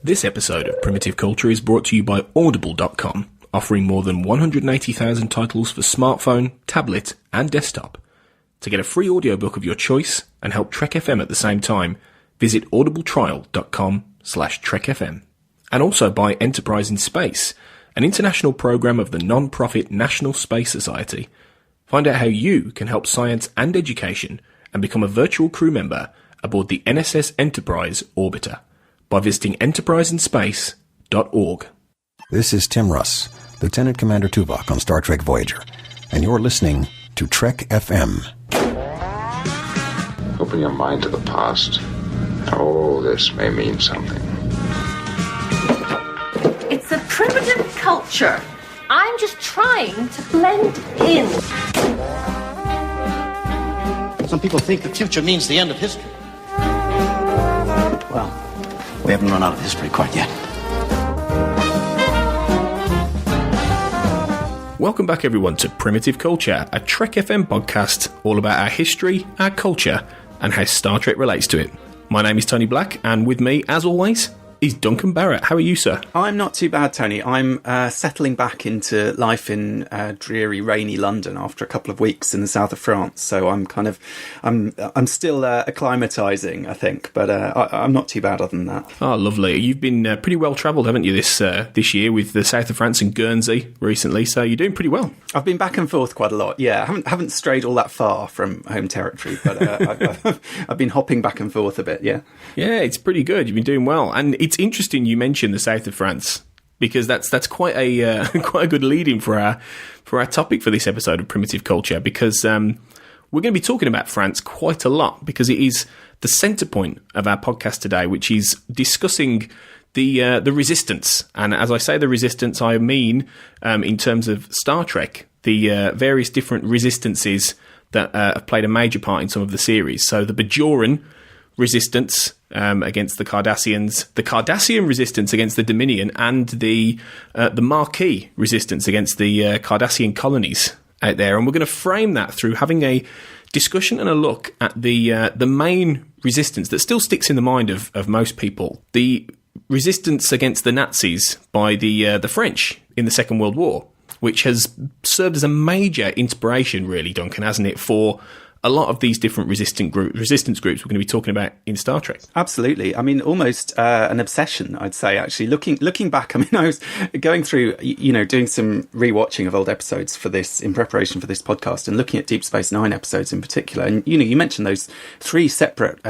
This episode of Primitive Culture is brought to you by Audible.com, offering more than 180,000 titles for smartphone, tablet, and desktop. To get a free audiobook of your choice and help Trek FM at the same time, visit audibletrial.com/trekfm. And also by Enterprise in Space, an international program of the non-profit National Space Society. Find out how you can help science and education and become a virtual crew member aboard the NSS Enterprise Orbiter by visiting enterpriseinspace.org. This is Tim Russ, Lieutenant Commander Tuvok on Star Trek Voyager, and you're listening to Trek FM. Open your mind to the past. All this may mean something. It's a primitive culture. I'm just trying to blend in. Some people think the future means the end of history. Well, we haven't run out of history quite yet. Welcome back, everyone, to Primitive Culture, a Trek FM podcast all about our history, our culture, and how Star Trek relates to it. My name is Tony Black, and with me, as always, is Duncan Barrett. How are you, sir? I'm not too bad, Tony. I'm settling back into life in dreary, rainy London after a couple of weeks in the south of France. So I'm still acclimatising, I think, but I'm not too bad other than that. Oh, lovely. You've been pretty well travelled, haven't you, this year with the south of France and Guernsey recently? So you're doing pretty well. I've been back and forth quite a lot. Yeah, I haven't strayed all that far from home territory, but I've been hopping back and forth a bit. Yeah. Yeah, it's pretty good. You've been doing well, and it's interesting you mentioned the south of France, because that's quite a quite a good lead-in for our topic for this episode of Primitive Culture, because we're going to be talking about France quite a lot, because it is the centre point of our podcast today, which is discussing the Resistance. And as I say the Resistance, I mean in terms of Star Trek, the various different resistances that have played a major part in some of the series. So the Bajoran Resistance against the Cardassians, the Cardassian Resistance against the Dominion, and the Maquis Resistance against the Cardassian colonies out there. And we're going to frame that through having a discussion and a look at the main resistance that still sticks in the mind of most people: the resistance against the Nazis by the French in the Second World War, which has served as a major inspiration, really, Duncan, hasn't it, for a lot of these different resistance groups we're going to be talking about in Star Trek. Absolutely. I mean, almost an obsession, I'd say, actually. Looking back, I mean, I was going through, doing some rewatching of old episodes for this, in preparation for this podcast, and looking at Deep Space Nine episodes in particular. And, you mentioned those three separate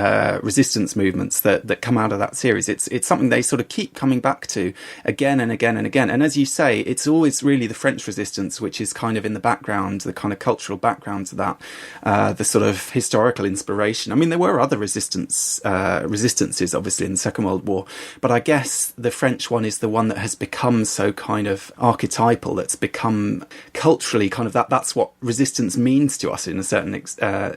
resistance movements that come out of that series. It's something they sort of keep coming back to again and again and again. And as you say, it's always really the French resistance, which is kind of in the background, the kind of cultural background to that, the sort of historical inspiration. I mean, there were other resistances, obviously, in the Second World War, but I guess the French one is the one that has become so kind of archetypal, that's become culturally kind of that's what resistance means to us in a certain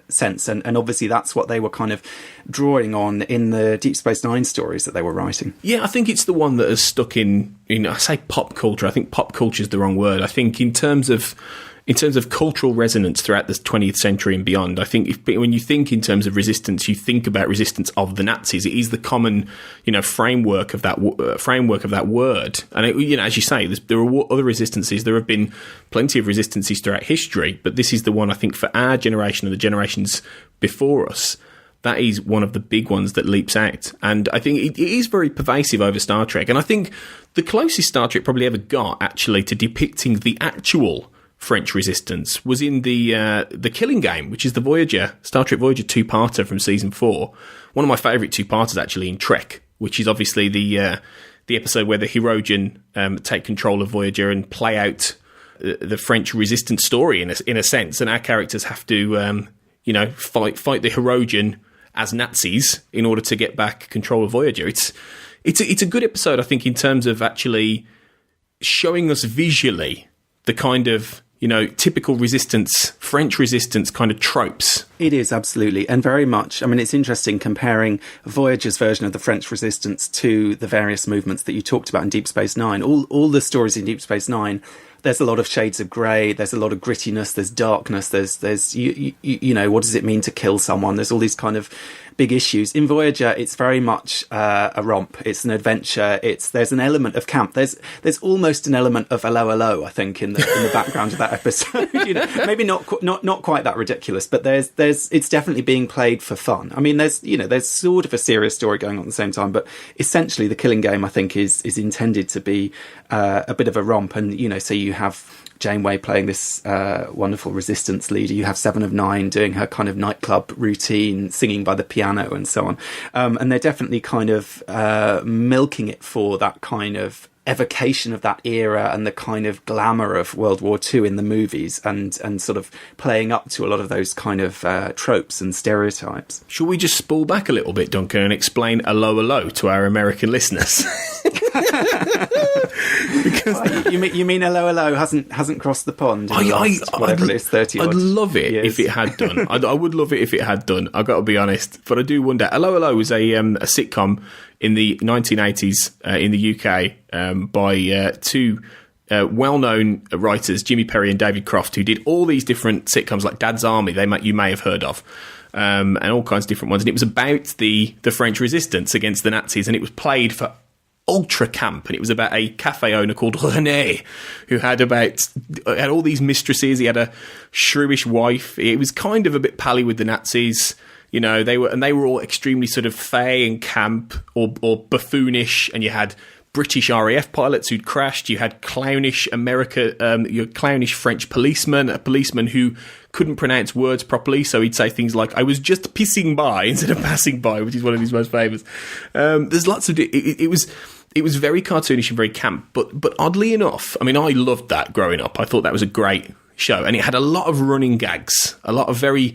sense, and obviously that's what they were kind of drawing on in the Deep Space Nine stories that they were writing. Yeah, I think it's the one that has stuck in I say pop culture. I think pop culture is the wrong word. I think in terms of cultural resonance throughout the 20th century and beyond, I think when you think in terms of resistance, you think about resistance of the Nazis. It is the common, framework of that word. And as you say, there are other resistances. There have been plenty of resistances throughout history, but this is the one, I think, for our generation and the generations before us, that is one of the big ones that leaps out. And I think it is very pervasive over Star Trek. And I think the closest Star Trek probably ever got, actually, to depicting the actual French resistance was in the Killing Game, which is the Star Trek Voyager two-parter from season 4. One of my favourite two-parters, actually, in Trek, which is obviously the episode where the Hirogen take control of Voyager and play out the French resistance story in a sense, and our characters have to fight the Hirogen as Nazis in order to get back control of Voyager. It's a good episode, I think, in terms of actually showing us visually the kind of typical French resistance kind of tropes. It is, absolutely. And very much, I mean, it's interesting comparing Voyager's version of the French resistance to the various movements that you talked about in Deep Space Nine. All the stories in Deep Space Nine there's a lot of shades of grey, there's a lot of grittiness, there's darkness, there's you know, what does it mean to kill someone? There's all these kind of big issues. In Voyager, it's very much a romp. It's an adventure. There's an element of camp. There's almost an element of hello, I think, in the background of that episode. You know, maybe not quite that ridiculous, but it's definitely being played for fun. I mean, there's sort of a serious story going on at the same time, but essentially the Killing Game, I think, is intended to be a bit of a romp. And you know, so you have Janeway playing this wonderful resistance leader. You have 7 of 9 doing her kind of nightclub routine, singing by the piano and so on. And they're definitely kind of milking it for that kind of evocation of that era and the kind of glamour of World War II in the movies, and sort of playing up to a lot of those kind of tropes and stereotypes. Shall we just spool back a little bit, Duncan, and explain hello to our American listeners? Because you mean hello hasn't crossed the pond in the last, whatever it is, 30 I'd odd love it years. if it had done. I would love it if it had done. I've got to be honest, but I do wonder. Hello was a sitcom in the 1980s in the UK by two well-known writers, Jimmy Perry and David Croft, who did all these different sitcoms like Dad's Army. You may have heard of. And all kinds of different ones. And it was about the French resistance against the Nazis, and it was played for ultra camp, and it was about a cafe owner called René who had all these mistresses. He had a shrewish wife. It was kind of a bit pally with the Nazis, you know. They were all extremely sort of fey and camp or buffoonish, and you had British RAF pilots who'd crashed. You had clownish your clownish French policeman, a policeman who couldn't pronounce words properly, so he'd say things like, "I was just pissing by" instead of passing by, which is one of his most famous. There's lots of it was very cartoonish and very camp, but oddly enough, I mean, I loved that growing up. I thought that was a great show, and it had a lot of running gags, a lot of very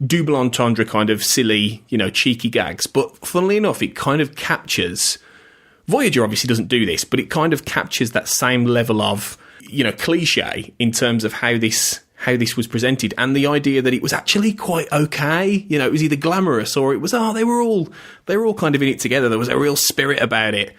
double entendre kind of silly, you know, cheeky gags. But funnily enough, it kind of captures. Voyager obviously doesn't do this, but it kind of captures that same level of, you know, cliche in terms of how this was presented, and the idea that it was actually quite okay. You know, it was either glamorous or it was, they were all kind of in it together. There was a real spirit about it.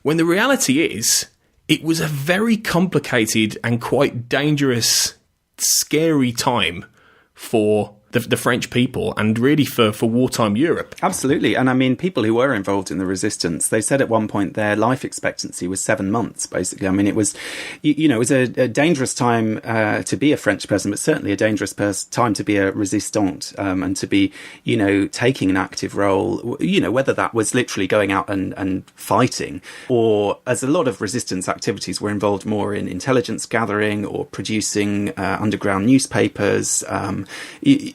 When the reality is, it was a very complicated and quite dangerous, scary time for the French people, and really for wartime Europe. Absolutely. And I mean, people who were involved in the resistance, they said at one point their life expectancy was 7 months, basically. I mean, it was, you know, it was a dangerous time to be a French peasant, but certainly a dangerous time to be a resistant, and to be, you know, taking an active role, you know, whether that was literally going out and fighting, or as a lot of resistance activities were involved more in intelligence gathering or producing underground newspapers,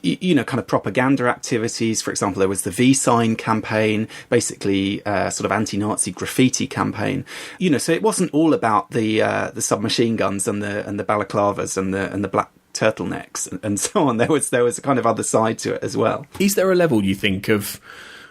you know, kind of propaganda activities. For example, there was the V-sign campaign, basically sort of anti-Nazi graffiti campaign. You know, so it wasn't all about the submachine guns and the balaclavas and the black turtlenecks and so on. There was a kind of other side to it as well. Is there a level, you think, of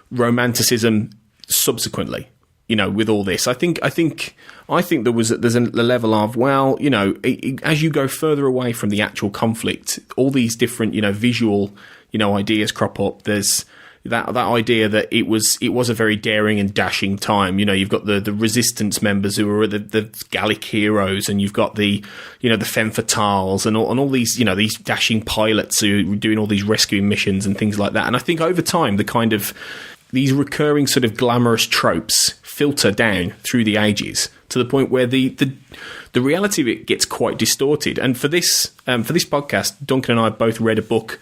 romanticism subsequently? You know, with all this, I think there's a level of, well, you know, as you go further away from the actual conflict, all these different, you know, visual, you know, ideas crop up. There's that idea that it was a very daring and dashing time. You know, you've got the resistance members who are the Gallic heroes, and you've got the, you know, the femme fatales and all these, you know, these dashing pilots who are doing all these rescuing missions and things like that. And I think over time, the kind of these recurring sort of glamorous tropes filter down through the ages to the point where the reality of it gets quite distorted. And for this podcast, Duncan and I both read a book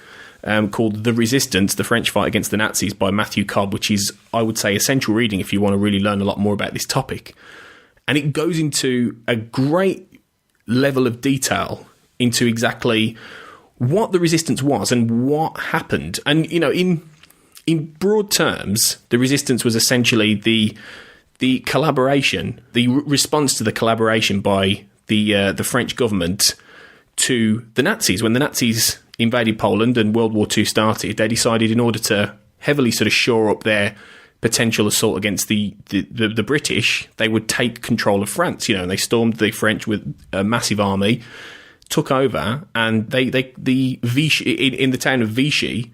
called The Resistance, The French Fight Against the Nazis by Matthew Cobb, which is, I would say, essential reading if you want to really learn a lot more about this topic. And it goes into a great level of detail into exactly what the resistance was and what happened. And, you know, in broad terms, the resistance was essentially the collaboration, the response to the collaboration by the French government to the Nazis. When the Nazis invaded Poland and World War II started, they decided, in order to heavily sort of shore up their potential assault against the British, they would take control of France. You know, and they stormed the French with a massive army, took over, and the Vichy, in the town of Vichy,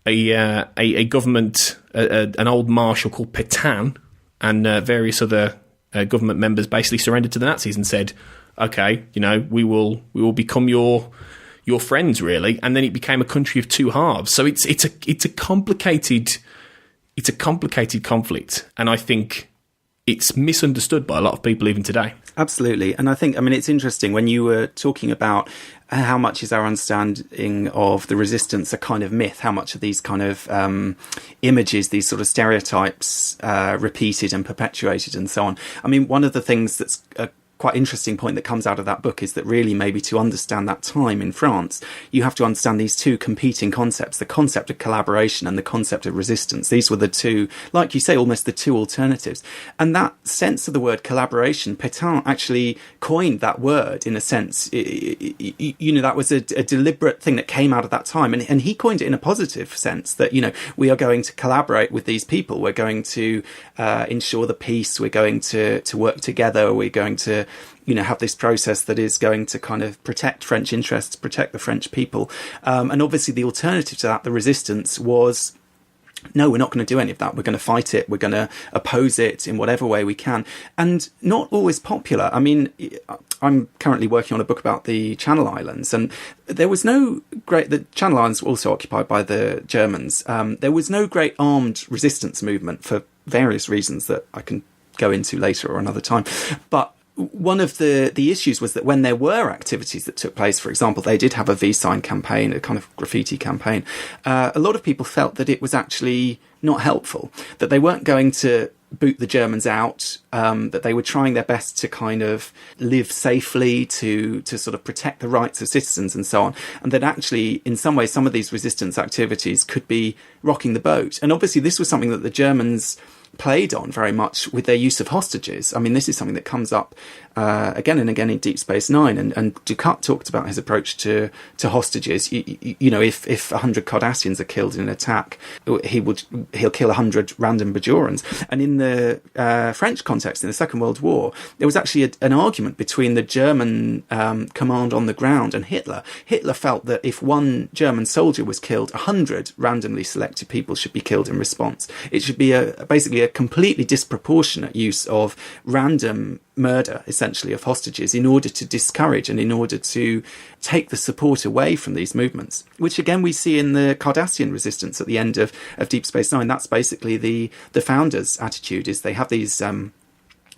a government, an old marshal called Pétain, and various other government members basically surrendered to the Nazis and said, okay, we will become your friends, really. And then it became a country of two halves. So it's a complicated conflict, and I think it's misunderstood by a lot of people even today. Absolutely. And I think, it's interesting when you were talking about how much is our understanding of the resistance a kind of myth, how much of these kind of images, these sort of stereotypes repeated and perpetuated and so on. One of the things that's quite interesting point that comes out of that book is that really maybe to understand that time in France, you have to understand these two competing concepts, the concept of collaboration and the concept of resistance. These were the two, like you say, almost the two alternatives. And that sense of the word collaboration, Pétain actually coined that word in a sense. That was a deliberate thing that came out of that time. And he coined it in a positive sense that, we are going to collaborate with these people. We're going to ensure the peace. We're going to work together. We're going to have this process that is going to kind of protect French interests, protect the French people. And obviously the alternative to that, the resistance, was, no, we're not going to do any of that. We're going to fight it. We're going to oppose it in whatever way we can. And not always popular. I'm currently working on a book about the Channel Islands, and there was no great... The Channel Islands were also occupied by the Germans. There was no great armed resistance movement for various reasons that I can go into later or another time. But one of the issues was that when there were activities that took place, for example, they did have a V-sign campaign, a kind of graffiti campaign. A lot of people felt that it was actually not helpful, that they weren't going to boot the Germans out, that they were trying their best to kind of live safely, to sort of protect the rights of citizens and so on. And that actually, in some ways, some of these resistance activities could be rocking the boat. And obviously this was something that the Germans played on very much with their use of hostages. This is something that comes up again and again in Deep Space Nine, and Ducat talked about his approach to hostages. If 100 Cardassians are killed in an attack, he'll kill 100 random Bajorans. And in the French context, in the Second World War, there was actually an argument between the German command on the ground and Hitler. Hitler felt that if one German soldier was killed, 100 randomly selected people should be killed in response. It should be basically a completely disproportionate use of random murder, essentially, of hostages in order to discourage and in order to take the support away from these movements, which again we see in the Cardassian resistance at the end of Deep Space Nine. That's basically the founders' attitude, is they have these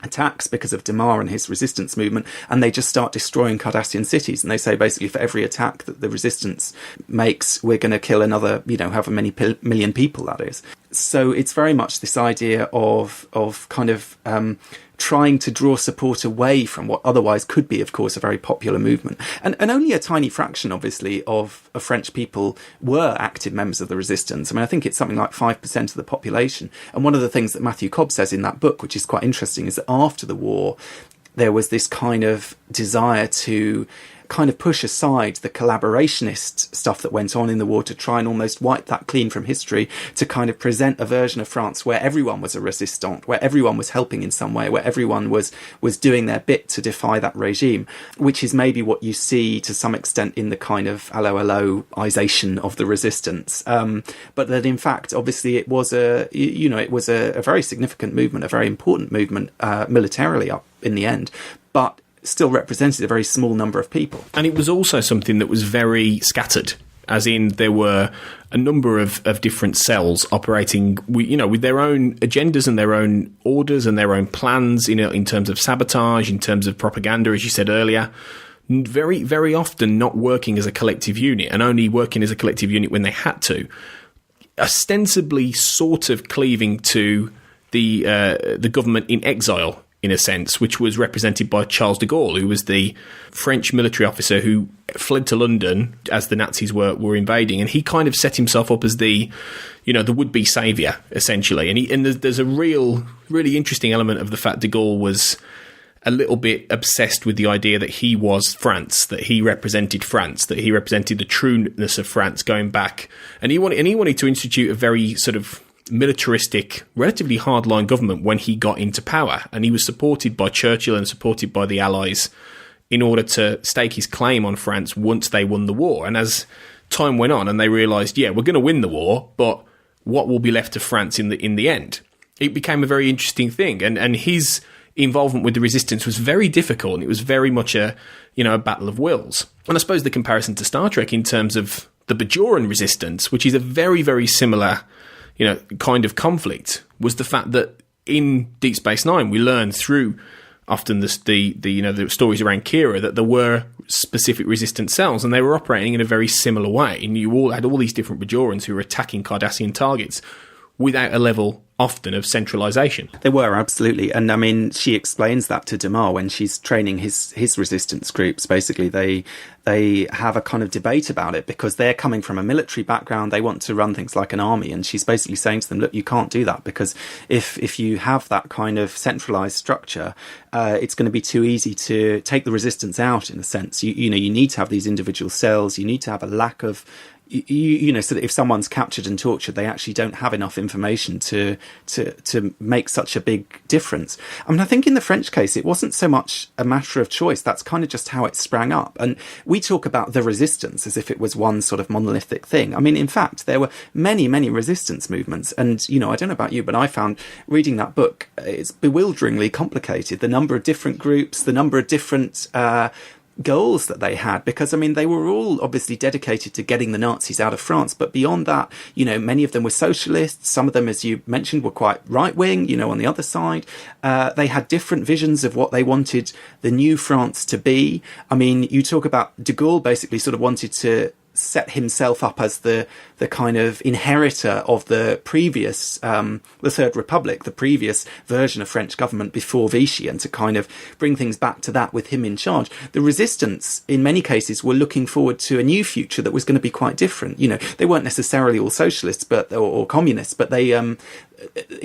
attacks because of Damar and his resistance movement, and they just start destroying Cardassian cities. And they say basically for every attack that the resistance makes, we're going to kill another, however many million people that is. So it's very much this idea of kind of trying to draw support away from what otherwise could be, of course, a very popular movement. And only a tiny fraction, obviously, of French people were active members of the resistance. I think it's something like 5% of the population. And one of the things that Matthew Cobb says in that book, which is quite interesting, is that after the war, there was this kind of desire to kind of push aside the collaborationist stuff that went on in the war, to try and almost wipe that clean from history, to kind of present a version of France where everyone was a resistant, where everyone was helping in some way, where everyone was doing their bit to defy that regime, which is maybe what you see to some extent in the kind of allo-allo-ization of the resistance. But that in fact, obviously it was a very significant movement, a very important movement militarily up in the end, but still represented a very small number of people. And it was also something that was very scattered, as in there were a number of different cells operating with their own agendas and their own orders and their own plans, in terms of sabotage, in terms of propaganda, as you said earlier. Very, very often not working as a collective unit, and only working as a collective unit when they had to. Ostensibly sort of cleaving to the government in exile, in a sense, which was represented by Charles de Gaulle, who was the French military officer who fled to London as the Nazis were invading, and he kind of set himself up as the would-be saviour, essentially. And there's a really interesting element of the fact de Gaulle was a little bit obsessed with the idea that he was France, that he represented the trueness of France going back, and he wanted to institute a very sort of militaristic, relatively hardline government when he got into power, and he was supported by Churchill and supported by the Allies in order to stake his claim on France once they won the war. And as time went on and they realised, we're going to win the war, but what will be left of France in the end? It became a very interesting thing, and his involvement with the Resistance was very difficult, and it was very much a battle of wills. And I suppose the comparison to Star Trek in terms of the Bajoran Resistance, which is a very, very similar, kind of conflict, was the fact that in Deep Space Nine we learned through often the stories around Kira that there were specific resistance cells, and they were operating in a very similar way. And you all had all these different Bajorans who were attacking Cardassian targets without a level often of centralization. They were, absolutely. And I mean, she explains that to Damar when she's training his resistance groups. Basically, they have a kind of debate about it because they're coming from a military background. They want to run things like an army. And she's basically saying to them, look, you can't do that, because if you have that kind of centralized structure, it's going to be too easy to take the resistance out, in a sense. You need to have these individual cells. You need to have a lack of so that if someone's captured and tortured, they actually don't have enough information to make such a big difference. I mean, I think in the French case, it wasn't so much a matter of choice. That's kind of just how it sprang up. And we talk about the resistance as if it was one sort of monolithic thing. I mean, in fact, there were many, many resistance movements. And, I don't know about you, but I found reading that book, it's bewilderingly complicated. The number of different groups, the number of different goals that they had, because I mean they were all obviously dedicated to getting the Nazis out of France, but beyond that, many of them were socialists. Some of them, as you mentioned, were quite right-wing, on the other side. They had different visions of what they wanted the new France to be. I mean, you talk about de Gaulle basically sort of wanted to set himself up as the kind of inheritor of the previous, the Third Republic, the previous version of French government before Vichy, and to kind of bring things back to that with him in charge. The Resistance, in many cases, were looking forward to a new future that was going to be quite different. They weren't necessarily all socialists, or communists, but they, in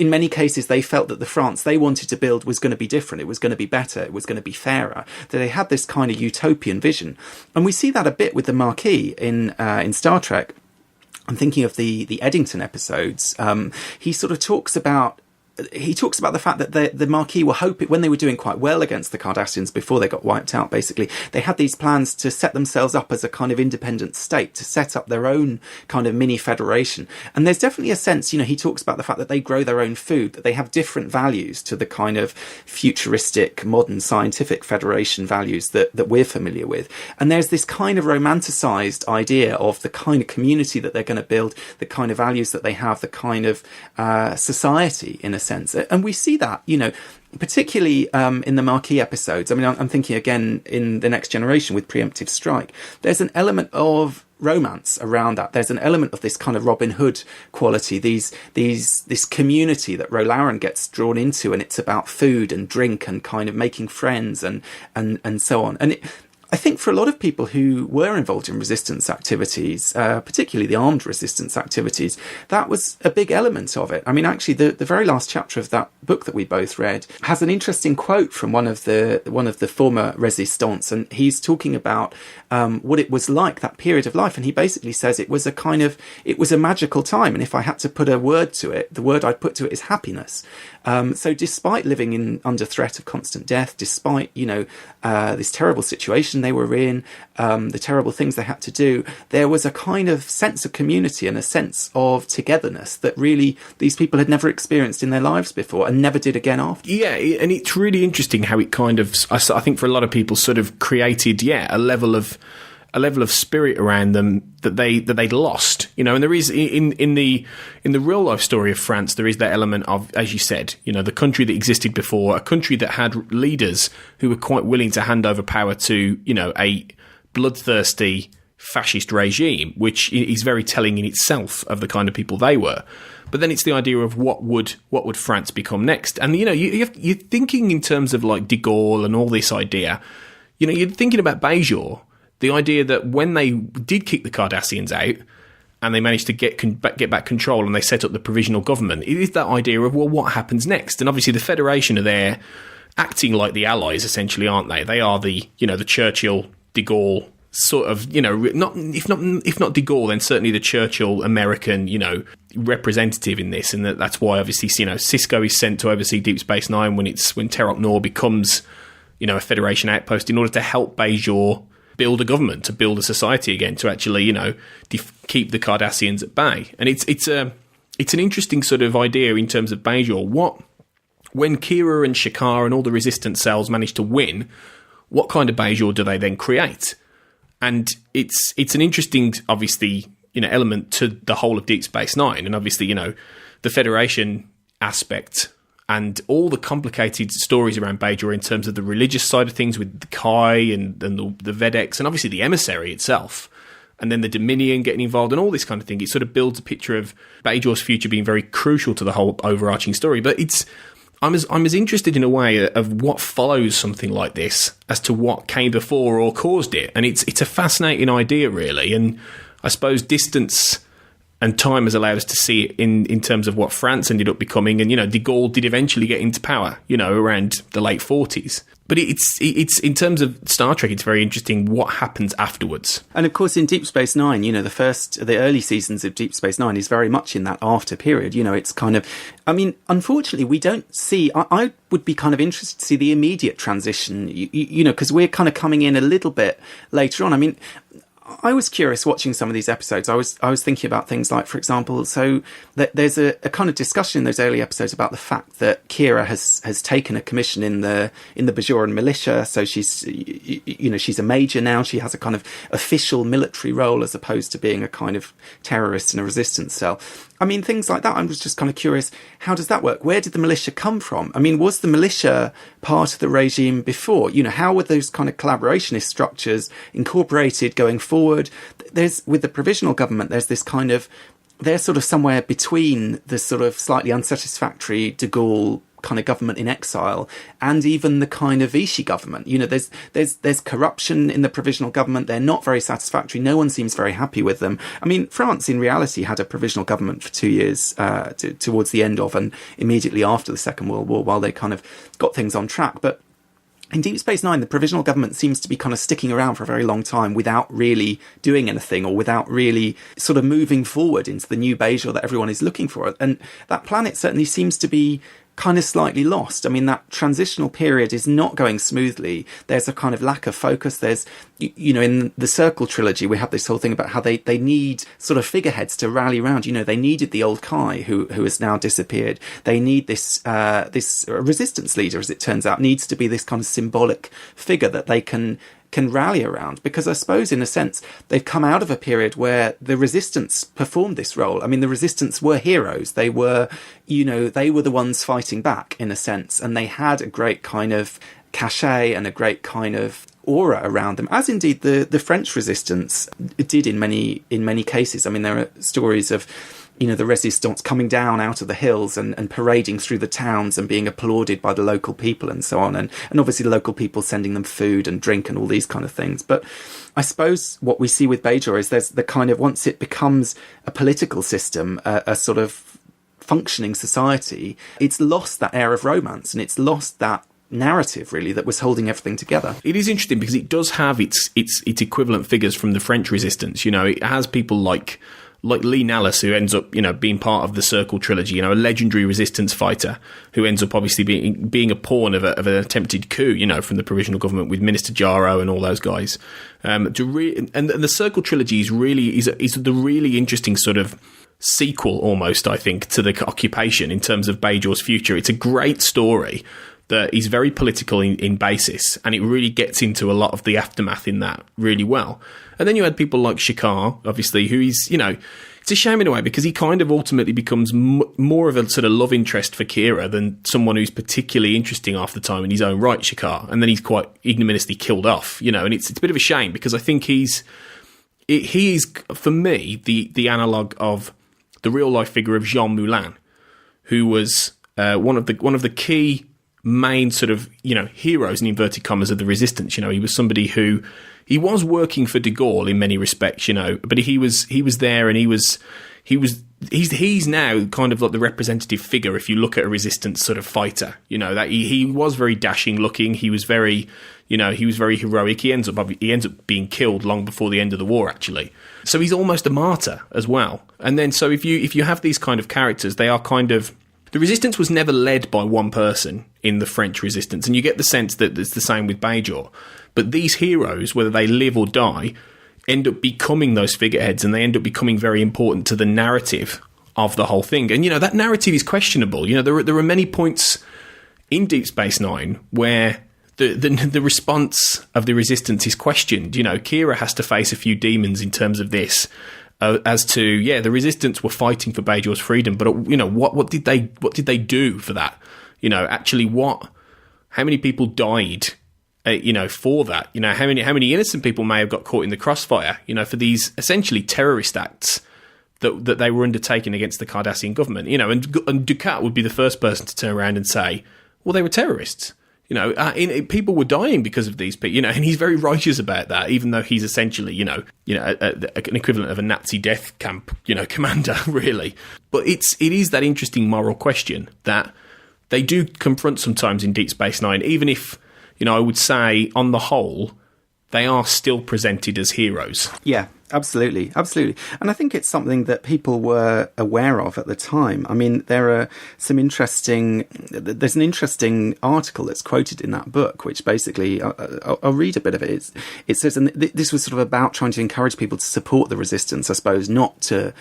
many cases, they felt that the France they wanted to build was going to be different. It was going to be better. It was going to be fairer. That they had this kind of utopian vision, and we see that a bit with the Maquis in Star Trek. I'm thinking of the Eddington episodes. He sort of talks about the fact that the Maquis were hoping, when they were doing quite well against the Cardassians before they got wiped out, basically, they had these plans to set themselves up as a kind of independent state, to set up their own kind of mini federation. And there's definitely a sense, he talks about the fact that they grow their own food, that they have different values to the kind of futuristic, modern, scientific federation values that we're familiar with. And there's this kind of romanticized idea of the kind of community that they're going to build, the kind of values that they have, the kind of society, in a sense. And we see that, particularly in the Maquis episodes. I mean, I'm thinking again in The Next Generation with Preemptive Strike. There's an element of romance around that. There's an element of this kind of Robin Hood quality, this community that Rolaren gets drawn into, and it's about food and drink and kind of making friends and so on. And I think for a lot of people who were involved in resistance activities, particularly the armed resistance activities, that was a big element of it. I mean, actually, the very last chapter of that book that we both read has an interesting quote from one of the former resistants, and he's talking about what it was like, that period of life, and he basically says it was a magical time, and if I had to put a word to it, the word I'd put to it is happiness. So despite living under threat of constant death, despite this terrible situation they were in, the terrible things they had to do, there was a kind of sense of community and a sense of togetherness that really these people had never experienced in their lives before, and never did again after. Yeah, and it's really interesting how it kind of, I think for a lot of people, sort of created, a level of spirit around them that they'd lost, and there is in the real life story of France, there is that element of, as you said, the country that existed before, a country that had leaders who were quite willing to hand over power to, a bloodthirsty fascist regime, which is very telling in itself of the kind of people they were. But then it's the idea of what would France become next, and you're thinking in terms of like de Gaulle and all this idea. You're thinking about Bajor. The idea that when they did kick the Cardassians out and they managed to get back control and they set up the provisional government, it is that idea of, well, what happens next? And obviously the Federation are there acting like the Allies, essentially, aren't they? They are the Churchill, de Gaulle sort of, not if not de Gaulle, then certainly the Churchill American, representative in this. And that's why obviously, Sisko is sent to oversee Deep Space Nine when Terok Nor becomes, a Federation outpost in order to help Bajor build a government, to build a society again, to actually, keep the Cardassians at bay. And it's an interesting sort of idea in terms of Bajor. when Kira and Shakar and all the resistance cells manage to win, what kind of Bajor do they then create? And it's an interesting, obviously, element to the whole of Deep Space Nine, and obviously, the Federation aspect and all the complicated stories around Bajor in terms of the religious side of things with the Kai and the Vedex, and obviously the Emissary itself, and then the Dominion getting involved and all this kind of thing. It sort of builds a picture of Bajor's future being very crucial to the whole overarching story. But I'm as interested in a way of what follows something like this as to what came before or caused it. And it's a fascinating idea, really. And I suppose distance and time has allowed us to see it in terms of what France ended up becoming. And, de Gaulle did eventually get into power, around the late 40s. But it's in terms of Star Trek, it's very interesting what happens afterwards. And of course, in Deep Space Nine, the early seasons of Deep Space Nine is very much in that after period. It's kind of, unfortunately, we don't see. I would be kind of interested to see the immediate transition. Because we're kind of coming in a little bit later on. I was curious watching some of these episodes. I was thinking about things like, for example, so there's a kind of discussion in those early episodes about the fact that Kira has taken a commission in the Bajoran militia. So she's a major now. She has a kind of official military role as opposed to being a kind of terrorist in a resistance cell. Things like that. I was just kind of curious, how does that work? Where did the militia come from? Was the militia part of the regime before? How were those kind of collaborationist structures incorporated going forward? With the provisional government, there's this kind of, they're sort of somewhere between the sort of slightly unsatisfactory de Gaulle kind of government in exile and even the kind of Vichy government. There's corruption in the provisional government. They're not very satisfactory. No one seems very happy with them. France in reality had a provisional government for 2 years towards the end of and immediately after the Second World War, while they kind of got things on track. But in Deep Space Nine, the provisional government seems to be kind of sticking around for a very long time without really doing anything or without really sort of moving forward into the new Bajor that everyone is looking for. And that planet certainly seems to be kind of slightly lost. That transitional period is not going smoothly. There's a kind of lack of focus. There's, in the Circle trilogy, we have this whole thing about how they need sort of figureheads to rally around. They needed the old Kai who has now disappeared. They need this resistance leader, as it turns out, needs to be this kind of symbolic figure that they can rally around, because I suppose in a sense they've come out of a period where the resistance performed this role. The resistance were heroes. They were, they were the ones fighting back in a sense, and they had a great kind of cachet and a great kind of aura around them, as indeed the French resistance did in many cases. There are stories of the Resistance coming down out of the hills and parading through the towns and being applauded by the local people and so on. And obviously the local people sending them food and drink and all these kind of things. But I suppose what we see with Bajor is there's the kind of, once it becomes a political system, a sort of functioning society, it's lost that air of romance and it's lost that narrative, really, that was holding everything together. It is interesting because it does have its equivalent figures from the French resistance. It has people like Lee Nallis, who ends up, being part of the Circle trilogy, a legendary resistance fighter who ends up obviously being a pawn of an attempted coup, from the provisional government with Minister Jarrow and all those guys. And the Circle trilogy is the really interesting sort of sequel, almost, I think, to the occupation in terms of Bajor's future. It's a great story that is very political in basis, and it really gets into a lot of the aftermath in that really well. And then you had people like Shakar, obviously, who is, it's a shame in a way because he kind of ultimately becomes more of a sort of love interest for Kira than someone who's particularly interesting half the time in his own right, Shakar. And then he's quite ignominiously killed off, and it's a bit of a shame because I think he is, for me, the analogue of the real life figure of Jean Moulin, who was one of the key main sort of heroes in inverted commas of the resistance. He was somebody who he was working for de Gaulle in many respects, but he was there, and he's now kind of like the representative figure if you look at a resistance sort of fighter. That he was very dashing looking. He was very heroic. He ends up being killed long before the end of the war, actually. So he's almost a martyr as well. And then so if you have these kind of characters, they are kind of, the resistance was never led by one person in the French resistance, and you get the sense that it's the same with Bajor. But these heroes, whether they live or die, end up becoming those figureheads, and they end up becoming very important to the narrative of the whole thing. And, that narrative is questionable. There are many points in Deep Space Nine where the response of the Resistance is questioned. You know, Kira has to face a few demons in terms of this, as to, the Resistance were fighting for Bajor's freedom, but you know, what did they do for that? You know, actually, how many people died? You know, for that, you know, how many innocent people may have got caught in the crossfire? You know, for these essentially terrorist acts that they were undertaking against the Cardassian government. You know, and Dukat would be the first person to turn around and say, well, they were terrorists. You know, people were dying because of these people, you know, and he's very righteous about that, even though he's essentially, an equivalent of a Nazi death camp, commander, really. But it is that interesting moral question that they do confront sometimes in Deep Space Nine, even if, I would say, on the whole, they are still presented as heroes. Yeah. Absolutely. And I think it's something that people were aware of at the time. I mean, there's an interesting article that's quoted in that book, which basically, I'll read a bit of it. It says, and this was sort of about trying to encourage people to support the Resistance, I suppose, not to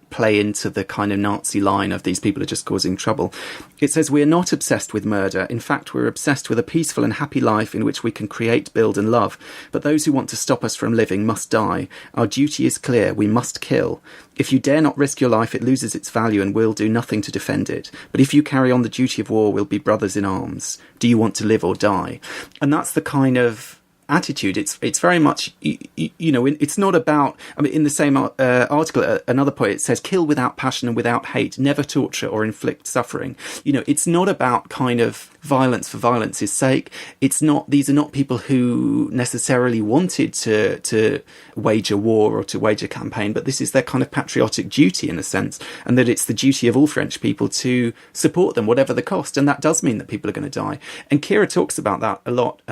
play into the kind of Nazi line of these people are just causing trouble. It says, we are not obsessed with murder. In fact, we're obsessed with a peaceful and happy life in which we can create, build and love. But those who want to stop us from living must die. Our duty is clear. We must kill. If you dare not risk your life, it loses its value and we'll do nothing to defend it. But if you carry on the duty of war, we'll be brothers in arms. Do you want to live or die? And that's the kind of attitude. It's very much, it's not about, in the same article at another point, it says, kill without passion and without hate, never torture or inflict suffering. It's not about kind of violence for violence's sake. These are not people who necessarily wanted to wage a war or to wage a campaign, but this is their kind of patriotic duty in a sense, and that it's the duty of all French people to support them, whatever the cost. And that does mean that people are going to die. And Kira talks about that a lot,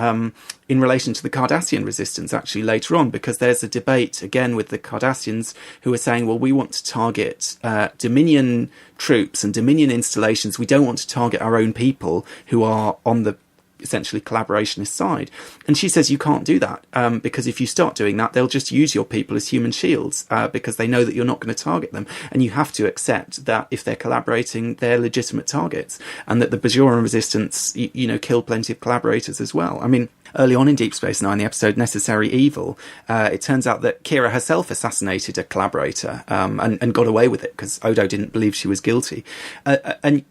in relation to the Cardassian resistance, actually, later on, because there's a debate, again, with the Cardassians who are saying, well, we want to target Dominion troops and Dominion installations. We don't want to target our own people who are on the essentially collaborationist side. And she says you can't do that, because if you start doing that, they'll just use your people as human shields, because they know that you're not going to target them. And you have to accept that if they're collaborating, they're legitimate targets, and that the Bajoran Resistance, kill plenty of collaborators as well. I mean, early on in Deep Space Nine, the episode Necessary Evil, it turns out that Kira herself assassinated a collaborator, and got away with it because Odo didn't believe she was guilty. And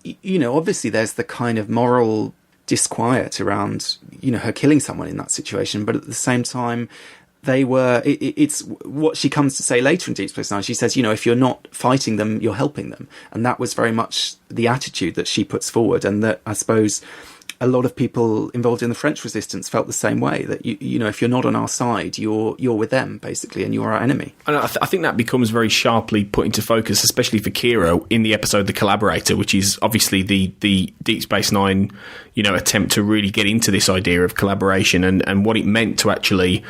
obviously there's the kind of moral disquiet around, her killing someone in that situation. But at the same time, it's what she comes to say later in Deep Space Nine. She says, if you're not fighting them, you're helping them. And that was very much the attitude that she puts forward. And that, I suppose, a lot of people involved in the French resistance felt the same way, that if you're not on our side, you're with them basically, and you're our enemy. And I think that becomes very sharply put into focus, especially for Kira, in the episode The Collaborator, which is obviously the Deep Space Nine attempt to really get into this idea of collaboration and what it meant to actually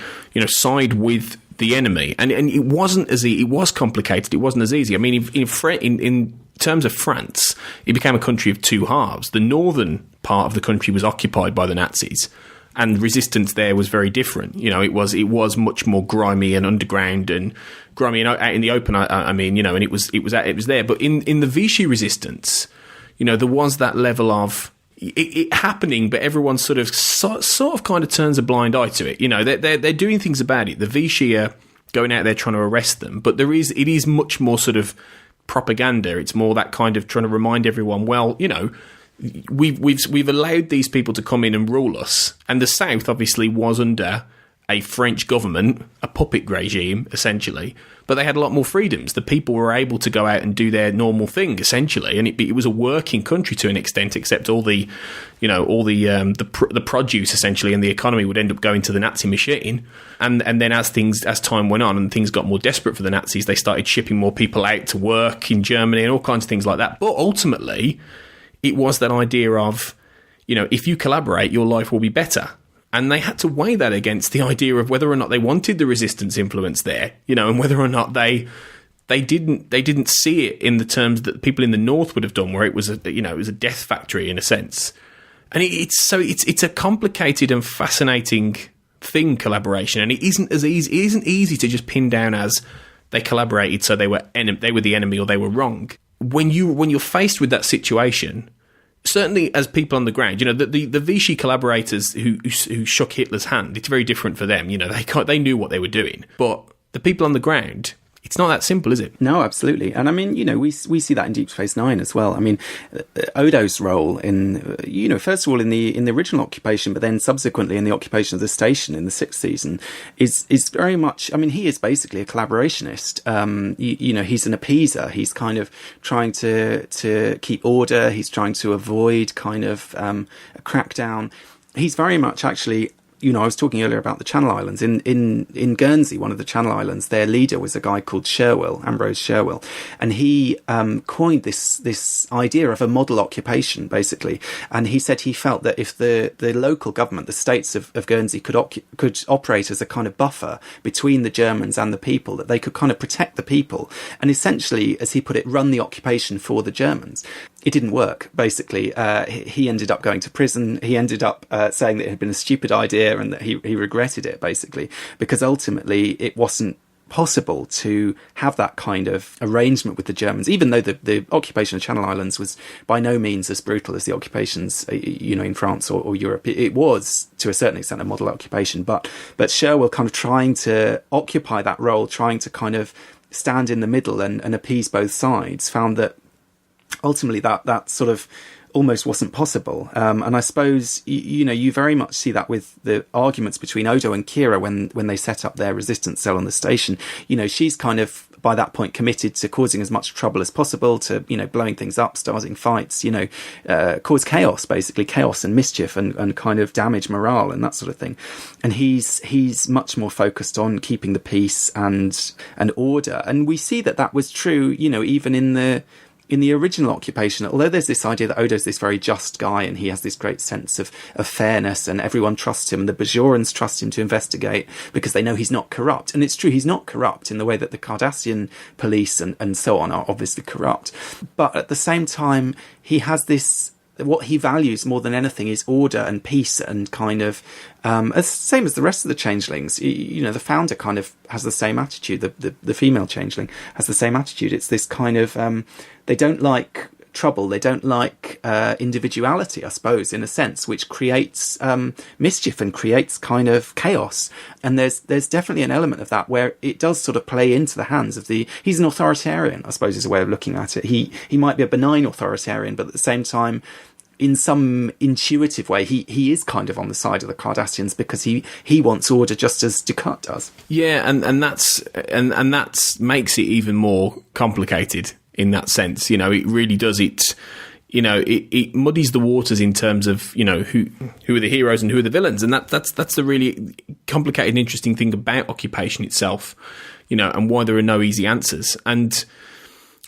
side with the enemy. And it wasn't it was complicated. It wasn't as easy. I mean, in terms of France, it became a country of two halves. The northern part of the country was occupied by the Nazis, and resistance there was very different. It was much more grimy and underground and grimy and out in the open. And it was there. But in the Vichy resistance, there was that level of it happening, but everyone sort of kind of turns a blind eye to it. They're doing things about it. The Vichy are going out there trying to arrest them, but it is much more sort of propaganda. It's more that kind of trying to remind everyone, well, we've allowed these people to come in and rule us, and the South obviously was under a French government, a puppet regime essentially, but they had a lot more freedoms. The people were able to go out and do their normal thing essentially, and it was a working country to an extent, except all the produce essentially and the economy would end up going to the Nazi machine. And then as time went on and things got more desperate for the Nazis, they started shipping more people out to work in Germany and all kinds of things like that. But ultimately, it was that idea of, if you collaborate, your life will be better. And they had to weigh that against the idea of whether or not they wanted the resistance influence there, and whether or not they didn't see it in the terms that people in the North would have done, where it was a death factory in a sense. And it's a complicated and fascinating thing, collaboration, and it isn't easy to just pin down as they collaborated, so they were the enemy or they were wrong. When you're faced with that situation, certainly as people on the ground, the Vichy collaborators who shook Hitler's hand, it's very different for them. They knew what they were doing, but the people on the ground, it's not that simple, is it? No, absolutely. And I mean, we see that in Deep Space Nine as well. I mean, Odo's role in, first of all in the original occupation, but then subsequently in the occupation of the station in the 6th season is very much, I mean, he is basically a collaborationist. He's an appeaser. He's kind of trying to keep order. He's trying to avoid kind of a crackdown. He's very much actually, I was talking earlier about the Channel Islands. In Guernsey, one of the Channel Islands, their leader was a guy called Ambrose Sherwell, and he coined this idea of a model occupation, basically. And he said he felt that if the local government, the states of Guernsey, could operate as a kind of buffer between the Germans and the people, that they could kind of protect the people, and essentially, as he put it, run the occupation for the Germans. It didn't work, basically. He ended up going to prison. He ended up saying that it had been a stupid idea and that he regretted it, basically, because ultimately it wasn't possible to have that kind of arrangement with the Germans, even though the occupation of Channel Islands was by no means as brutal as the occupations, in France or Europe. It was, to a certain extent, a model occupation, but Sherwell kind of trying to occupy that role, trying to kind of stand in the middle and appease both sides, found that ultimately that sort of almost wasn't possible. And I suppose, you very much see that with the arguments between Odo and Kira when they set up their resistance cell on the station. She's kind of, by that point, committed to causing as much trouble as possible, to, blowing things up, starting fights, cause chaos, basically, chaos and mischief and kind of damage morale and that sort of thing. And he's much more focused on keeping the peace and order. And we see that was true, even in the original occupation, although there's this idea that Odo's this very just guy and he has this great sense of fairness and everyone trusts him and the Bajorans trust him to investigate because they know he's not corrupt. And it's true, he's not corrupt in the way that the Cardassian police and so on are obviously corrupt. But at the same time, he has this, what he values more than anything is order and peace and kind of, same as the rest of the changelings. The founder kind of has the same attitude. The female changeling has the same attitude. It's this kind of, they don't like trouble. They don't like individuality, I suppose, in a sense, which creates mischief and creates kind of chaos. And there's definitely an element of that where it does sort of play into the hands of he's an authoritarian, I suppose, is a way of looking at it. He might be a benign authoritarian, but at the same time, in some intuitive way, he is kind of on the side of the Cardassians because he wants order just as Ducat does. Yeah, and that's makes it even more complicated in that sense. It really does. It muddies the waters in terms of who are the heroes and who are the villains, and that's the really complicated and interesting thing about occupation itself. And why there are no easy answers. And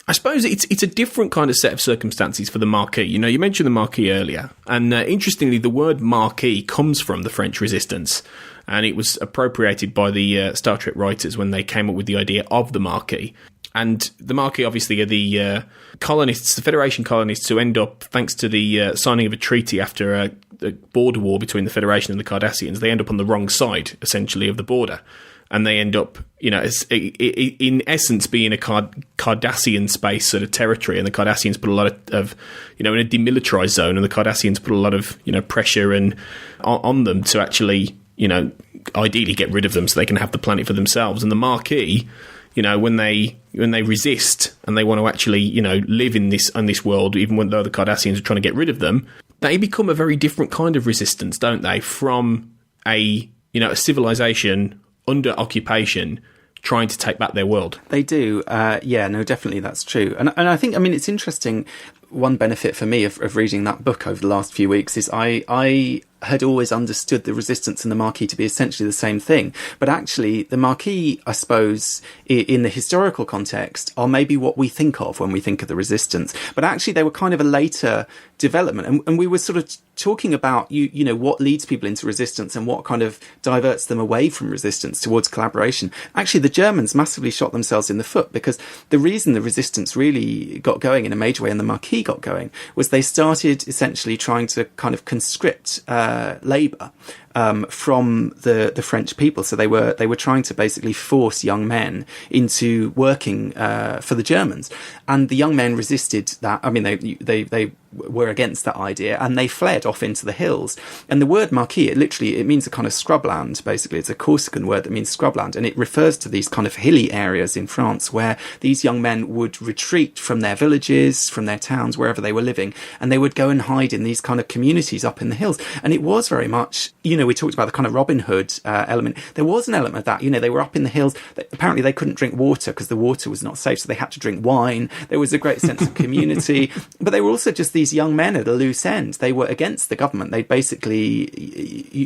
I suppose it's a different kind of set of circumstances for the Maquis. You mentioned the Maquis earlier, and interestingly, the word Maquis comes from the French Resistance, and it was appropriated by the Star Trek writers when they came up with the idea of the Maquis. And the Maquis, obviously, are the colonists, the Federation colonists, who end up, thanks to the signing of a treaty after a border war between the Federation and the Cardassians, they end up on the wrong side, essentially, of the border. And they end up, in essence, being a Cardassian space sort of territory. And the Cardassians put a lot of in a demilitarized zone, and the Cardassians put a lot of, pressure on them to actually, ideally get rid of them so they can have the planet for themselves. And the Maquis, when they resist and they want to actually, live in this world, even though the Cardassians are trying to get rid of them, they become a very different kind of resistance, don't they? From a civilization under occupation trying to take back their world. They do. Definitely that's true. And I think, it's interesting. One benefit for me of reading that book over the last few weeks is I had always understood the Resistance and the Maquis to be essentially the same thing. But actually, the Maquis, I suppose, in the historical context, are maybe what we think of when we think of the Resistance. But actually, they were kind of a later development. And we were sort of talking about, what leads people into Resistance and what kind of diverts them away from Resistance towards collaboration. Actually, the Germans massively shot themselves in the foot, because the reason the Resistance really got going in a major way and the Maquis got going was they started essentially trying to kind of conscript labour from the French people. So they were trying to basically force young men into working for the Germans, and the young men resisted that. They were against that idea, and they fled off into the hills. And the word Maquis, it means a kind of scrubland, basically. It's a Corsican word that means scrubland, and it refers to these kind of hilly areas in France where these young men would retreat from their villages, from their towns, wherever they were living, and they would go and hide in these kind of communities up in the hills. And it was very much, we talked about the kind of Robin Hood element. There was an element of that. They were up in the hills. Apparently they couldn't drink water because the water was not safe, so they had to drink wine. There was a great sense of community, but they were also just these young men at a loose end. They were against the government. They'd basically,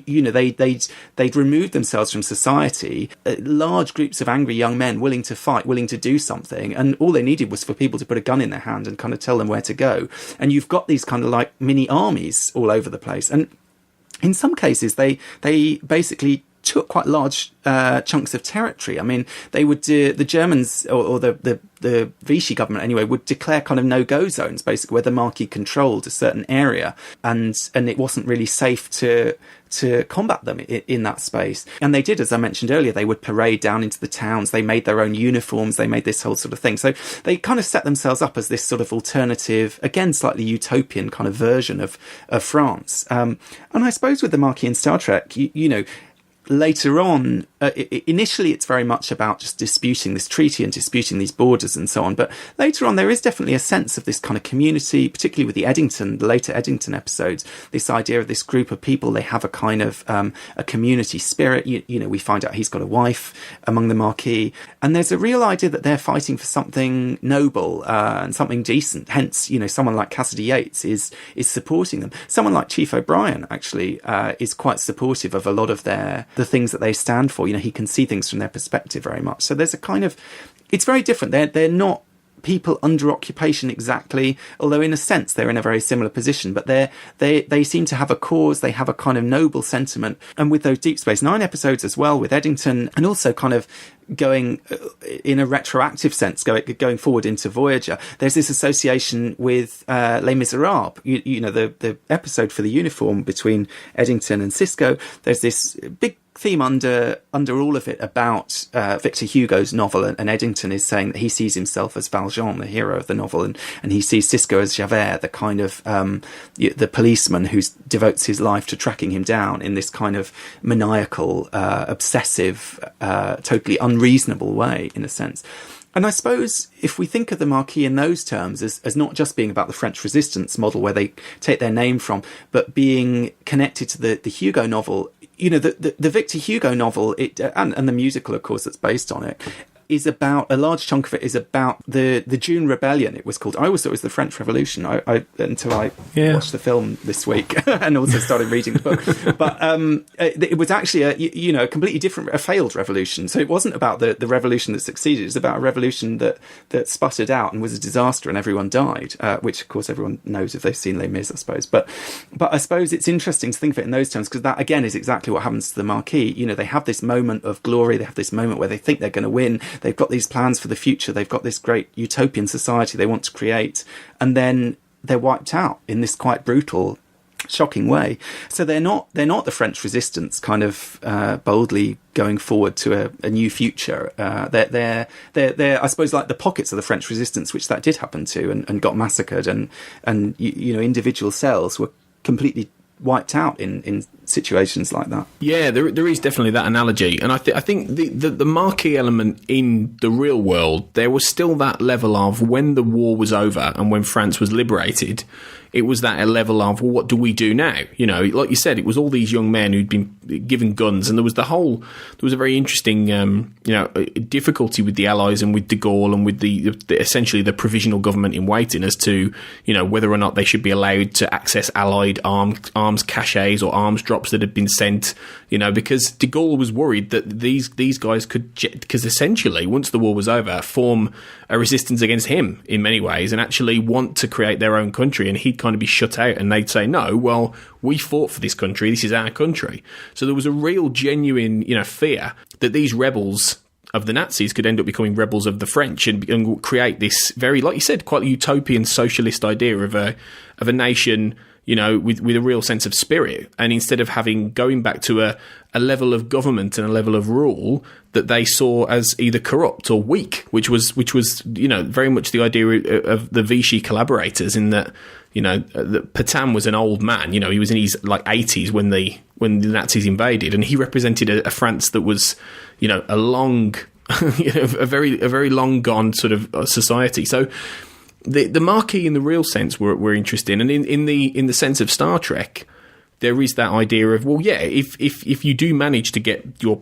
they'd removed themselves from society. Large groups of angry young men willing to fight, willing to do something, and all they needed was for people to put a gun in their hand and kind of tell them where to go. And you've got these kind of like mini armies all over the place. And in some cases, they basically took quite large chunks of territory. I mean, they would the Germans or the Vichy government anyway would declare kind of no-go zones, basically, where the Maquis controlled a certain area, and it wasn't really safe to combat them in that space. And they did, as I mentioned earlier, they would parade down into the towns. They made their own uniforms. They made this whole sort of thing. So they kind of set themselves up as this sort of alternative, again, slightly utopian kind of version of France. And I suppose with the Maquis in Star Trek, later on, initially it's very much about just disputing this treaty and disputing these borders and so on. But later on, there is definitely a sense of this kind of community, particularly with the later Eddington episodes, this idea of this group of people. They have a kind of a community spirit. We find out he's got a wife among the Maquis. And there's a real idea that they're fighting for something noble and something decent. Hence, someone like Cassidy Yates is supporting them. Someone like Chief O'Brien, actually, is quite supportive of a lot of the things that they stand for. He can see things from their perspective very much. So there's a kind of, it's very different. They're not people under occupation exactly, although in a sense they're in a very similar position, but they seem to have a cause. They have a kind of noble sentiment. And with those Deep Space Nine episodes as well, with Eddington, and also kind of going in a retroactive sense, going forward into Voyager, there's this association with Les Miserables, the episode for the uniform between Eddington and Sisko. There's this big theme under all of it about Victor Hugo's novel, and Eddington is saying that he sees himself as Valjean, the hero of the novel, and he sees Sisko as Javert, the kind of the policeman who devotes his life to tracking him down in this kind of maniacal, obsessive, totally unreasonable way, in a sense. And I suppose if we think of the Maquis in those terms as not just being about the French Resistance model where they take their name from, but being connected to the Hugo novel, the Victor Hugo novel, and the musical, of course, that's based on it, is about, a large chunk of it is about the June Rebellion, it was called. I always thought it was the French Revolution until I watched the film this week and also started reading the book. But it was actually a completely different, a failed revolution. So it wasn't about the revolution that succeeded. It was about a revolution that sputtered out and was a disaster and everyone died, which of course everyone knows if they've seen Les Mis, I suppose. But I suppose it's interesting to think of it in those terms, because that again is exactly what happens to the Maquis. They have this moment of glory. They have this moment where they think they're going to win. They've got these plans for the future. They've got this great utopian society they want to create. And then they're wiped out in this quite brutal, shocking way. So they're not the French Resistance kind of boldly going forward to a new future. They're I suppose like the pockets of the French Resistance, which that did happen to and got massacred, and individual cells were completely wiped out in situations like that. Yeah, there is definitely that analogy, and I think the Maquis element in the real world, there was still that level of when the war was over and when France was liberated, it was that level of, well, what do we do now? Like you said, it was all these young men who'd been given guns, and there was a very interesting difficulty with the Allies and with de Gaulle and with the essentially the provisional government in waiting as to whether or not they should be allowed to access Allied arms caches or arms drops that had been sent, because de Gaulle was worried that these guys could, because essentially once the war was over, form a resistance against him in many ways and actually want to create their own country, and he'd kind of be shut out, and they'd say, no, well, we fought for this country, this is our country. So there was a real genuine fear that these rebels of the Nazis could end up becoming rebels of the French and create this very, like you said, quite utopian socialist idea of a nation with a real sense of spirit, and instead of going back to a level of government and a level of rule that they saw as either corrupt or weak, which was very much the idea of the Vichy collaborators, in that that Petain was an old man. He was in his 80s when the Nazis invaded, and he represented a France that was, a long, a very long gone sort of society. So the Maquis, in the real sense, were interesting, and in the sense of Star Trek, there is that idea of, well, yeah, if you do manage to get your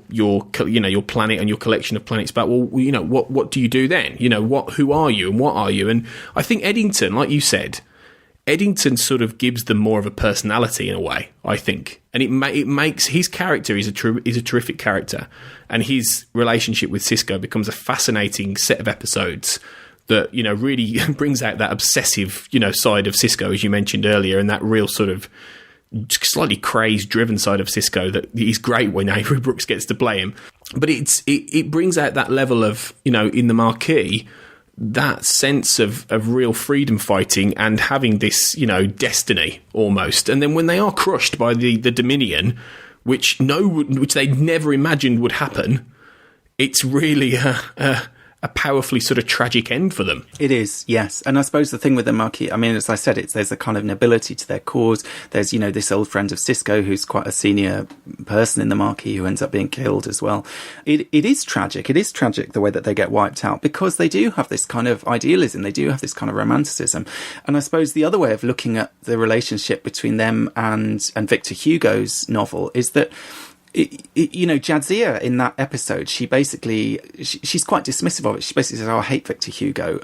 planet and your collection of planets back, well, what do you do then? Who are you and what are you? And I think Eddington, like you said, sort of gives them more of a personality in a way, I think, and it makes his character is a terrific character, and his relationship with Sisko becomes a fascinating set of episodes that really brings out that obsessive side of Sisko, as you mentioned earlier, and that real sort of slightly crazed, driven side of Sisko that he's great when Avery Brooks gets to play him. But it brings out that level of in the Maquis, that sense of real freedom fighting and having this, destiny almost. And then when they are crushed by the Dominion, which they never imagined would happen, it's really a powerfully sort of tragic end for them. It is, yes. And I suppose the thing with the Maquis, as I said, there's a kind of nobility to their cause. There's, this old friend of Sisko who's quite a senior person in the Maquis who ends up being killed as well. It is tragic. It is tragic the way that they get wiped out, because they do have this kind of idealism. They do have this kind of romanticism. And I suppose the other way of looking at the relationship between them and Victor Hugo's novel is that Jadzia in that episode, she's quite dismissive of it. She basically says, I hate Victor Hugo.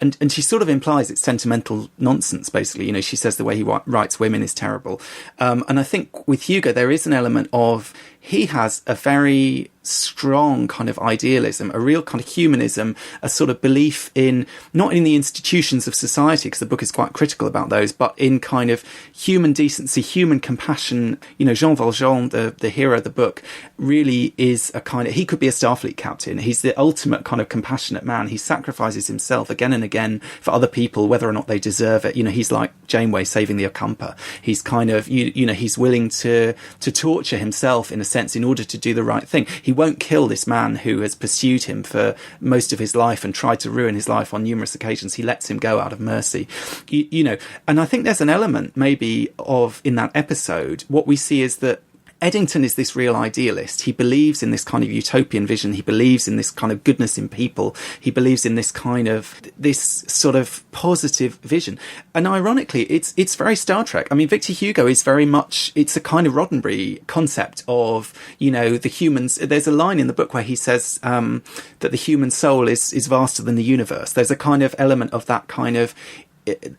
And she sort of implies it's sentimental nonsense, basically. She says the way he writes women is terrible. And I think with Hugo, there is an element of, he has a very strong kind of idealism, a real kind of humanism, a sort of belief in, not in the institutions of society, because the book is quite critical about those, but in kind of human decency, human compassion. Jean Valjean, the hero of the book, really is a kind of, he could be a Starfleet captain. He's the ultimate kind of compassionate man. He sacrifices himself again and again for other people, whether or not they deserve it. He's like Janeway saving the Okampa. He's kind of, he's willing to torture himself in a sense in order to do the right thing. He won't kill this man who has pursued him for most of his life and tried to ruin his life on numerous occasions. He lets him go out of mercy. And I think there's an element maybe of, in that episode, what we see is that Eddington is this real idealist. He believes in this kind of utopian vision. He believes in this kind of goodness in people. He believes in this sort of positive vision. And ironically, it's very Star Trek. Victor Hugo is very much, it's a kind of Roddenberry concept of, the humans. There's a line in the book where he says that the human soul is vaster than the universe. There's a kind of element of that kind of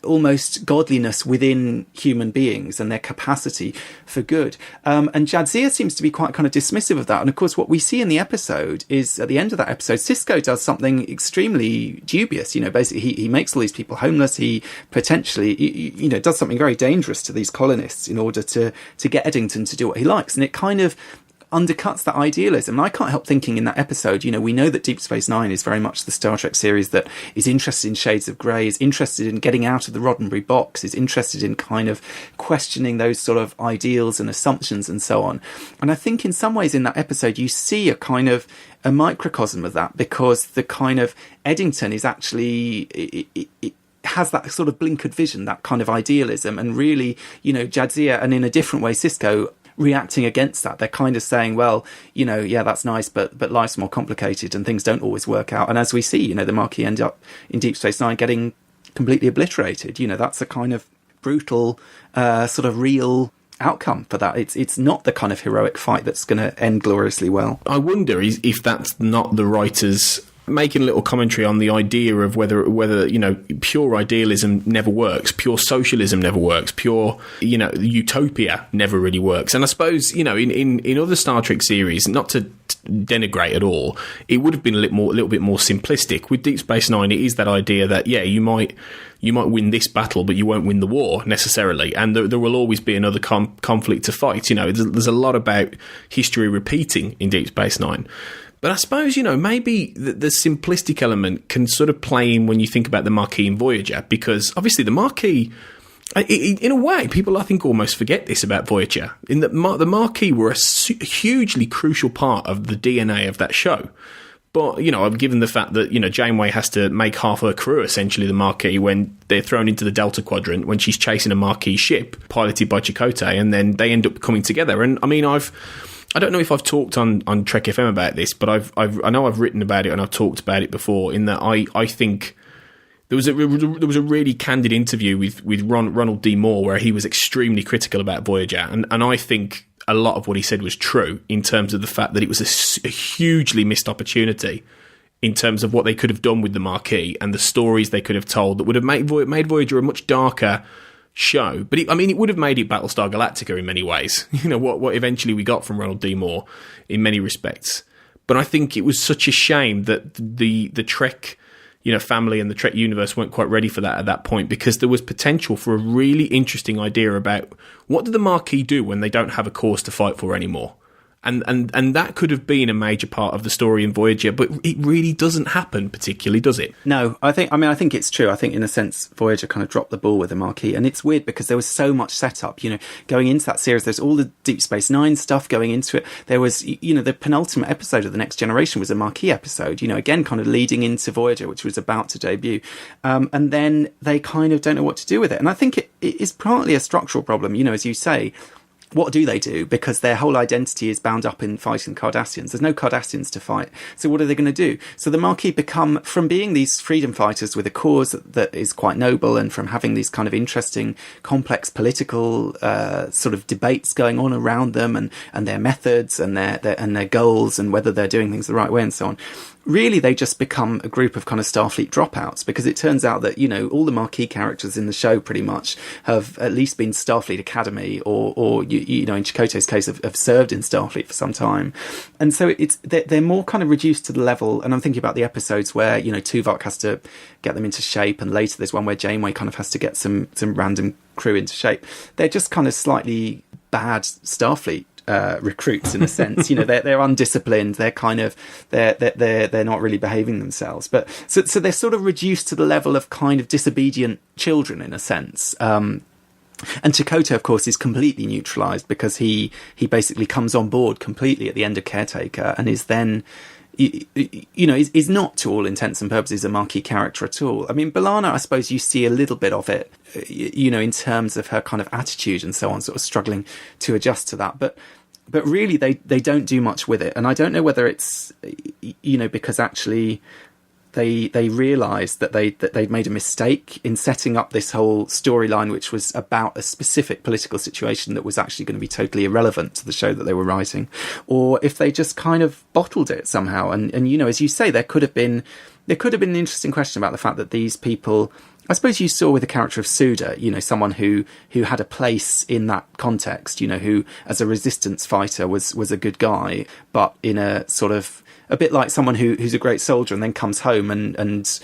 almost godliness within human beings and their capacity for good. And Jadzia seems to be quite kind of dismissive of that. And of course, what we see in the episode is, at the end of that episode, Sisko does something extremely dubious. Basically he makes all these people homeless. He potentially, does something very dangerous to these colonists in order to get Eddington to do what he likes. And it kind of undercuts that idealism. And I can't help thinking in that episode, we know that Deep Space Nine is very much the Star Trek series that is interested in shades of grey, is interested in getting out of the Roddenberry box, is interested in kind of questioning those sort of ideals and assumptions and so on. And I think in some ways in that episode, you see a kind of a microcosm of that, because the kind of Eddington is actually, it has that sort of blinkered vision, that kind of idealism, and really, Jadzia, and in a different way, Sisko, reacting against that. They're kind of saying, well, yeah, that's nice, but life's more complicated and things don't always work out. And as we see, the Maquis end up in Deep Space Nine getting completely obliterated. That's a kind of brutal, sort of real outcome for that. It's not the kind of heroic fight that's going to end gloriously well. I wonder if that's not the writers making a little commentary on the idea of whether pure idealism never works, pure socialism never works, pure utopia never really works. And I suppose in other Star Trek series, not to denigrate at all, it would have been a little bit more simplistic. With Deep Space Nine, it is that idea that you might win this battle, but you won't win the war necessarily, and there will always be another conflict to fight. There's a lot about history repeating in Deep Space Nine. But I suppose, maybe the simplistic element can sort of play in when you think about the Maquis and Voyager, because obviously the Maquis, in a way, people I think almost forget this about Voyager, in that the Maquis were a hugely crucial part of the DNA of that show. But, given the fact that, Janeway has to make half her crew, essentially, the Maquis, when they're thrown into the Delta Quadrant, when she's chasing a Maquis ship, piloted by Chakotay, and then they end up coming together. And, I don't know if I've talked on Trek FM about this, but I know I've written about it and I've talked about it before, in that I think there was a really candid interview with Ronald D. Moore where he was extremely critical about Voyager, and I think a lot of what he said was true in terms of the fact that it was a hugely missed opportunity in terms of what they could have done with the Maquis and the stories they could have told that would have made Voyager a much darker show. But it would have made it Battlestar Galactica in many ways. What eventually we got from Ronald D. Moore in many respects. But I think it was such a shame that the Trek family and the Trek universe weren't quite ready for that at that point, because there was potential for a really interesting idea about what do the Maquis do when they don't have a cause to fight for anymore. And that could have been a major part of the story in Voyager, but it really doesn't happen particularly, does it? No, I think it's true. I think in a sense Voyager kind of dropped the ball with the Maquis, and it's weird because there was so much setup, going into that series. There's all the Deep Space Nine stuff going into it. There was, the penultimate episode of The Next Generation was a Maquis episode, again, kind of leading into Voyager, which was about to debut. And then they kind of don't know what to do with it. And I think it is partly a structural problem, as you say. What do they do? Because their whole identity is bound up in fighting Cardassians. There's no Cardassians to fight. So what are they going to do? So the Maquis become, from being these freedom fighters with a cause that is quite noble, and from having these kind of interesting, complex political sort of debates going on around them, and their methods and their goals, and whether they're doing things the right way and so on. Really, they just become a group of kind of Starfleet dropouts, because it turns out that, all the Maquis characters in the show pretty much have at least been Starfleet Academy or in Chakotay's case, have served in Starfleet for some time. And so they're more kind of reduced to the level, and I'm thinking about the episodes where, Tuvok has to get them into shape, and later there's one where Janeway kind of has to get some random crew into shape. They're just kind of slightly bad Starfleet recruits in a sense. They're undisciplined. They're kind of they're not really behaving themselves. But so they're sort of reduced to the level of kind of disobedient children in a sense. And Chakotay, of course, is completely neutralised, because he basically comes on board completely at the end of Caretaker, and is then is not, to all intents and purposes, a Maquis character at all. I mean, B'Elanna, I suppose you see a little bit of it, in terms of her kind of attitude and so on, sort of struggling to adjust to that. But really, they don't do much with it. And I don't know whether it's, because actually they realised that they'd made a mistake in setting up this whole storyline, which was about a specific political situation that was actually going to be totally irrelevant to the show that they were writing, or if they just kind of bottled it somehow. And as you say, there could have been an interesting question about the fact that these people, I suppose you saw with the character of Suda, someone who had a place in that context, who as a resistance fighter was a good guy, but in a sort of, a bit like someone who's a great soldier and then comes home and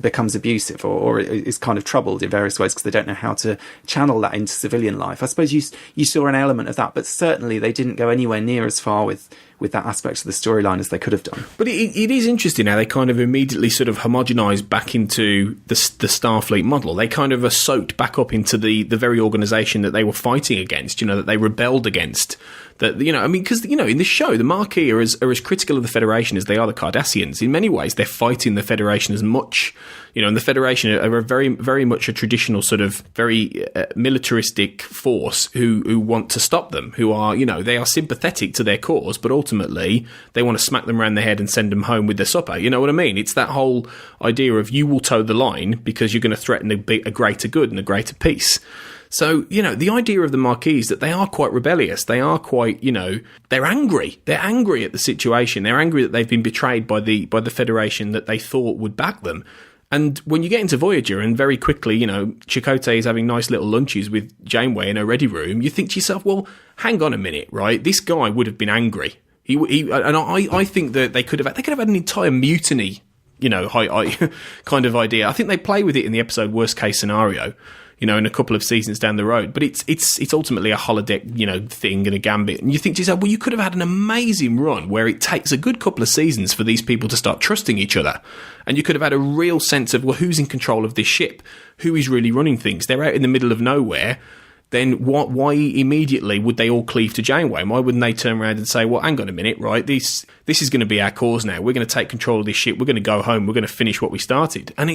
becomes abusive or is kind of troubled in various ways because they don't know how to channel that into civilian life. I suppose you saw an element of that, but certainly they didn't go anywhere near as far with that aspect of the storyline as they could have done. But it is interesting how they kind of immediately sort of homogenise back into the Starfleet model. They kind of are soaked back up into the very organisation that they were fighting against, that they rebelled against. That, because, in the show, the Maquis are as critical of the Federation as they are the Cardassians. In many ways, they're fighting the Federation as much, and the Federation are very, very much a traditional sort of very militaristic force who want to stop them, who are, they are sympathetic to their cause, but ultimately they want to smack them around the head and send them home with their supper. You know what I mean? It's that whole idea of you will toe the line because you're going to threaten a greater good and a greater peace. So, the idea of the Maquis is that they are quite rebellious. They are quite, they're angry. They're angry at the situation. They're angry that they've been betrayed by the Federation that they thought would back them. And when you get into Voyager and very quickly, Chakotay is having nice little lunches with Janeway in her ready room, you think to yourself, well, hang on a minute, right? This guy would have been angry. I think that they could have had an entire mutiny, kind of idea. I think they play with it in the episode Worst Case Scenario, in a couple of seasons down the road. But it's ultimately a holodeck, thing and a gambit. And you think to yourself, well, you could have had an amazing run where it takes a good couple of seasons for these people to start trusting each other. And you could have had a real sense of, well, who's in control of this ship? Who is really running things? They're out in the middle of nowhere. then why immediately would they all cleave to Janeway? Why wouldn't they turn around and say, well, hang on a minute, right? This is going to be our cause now. We're going to take control of this ship. We're going to go home. We're going to finish what we started. And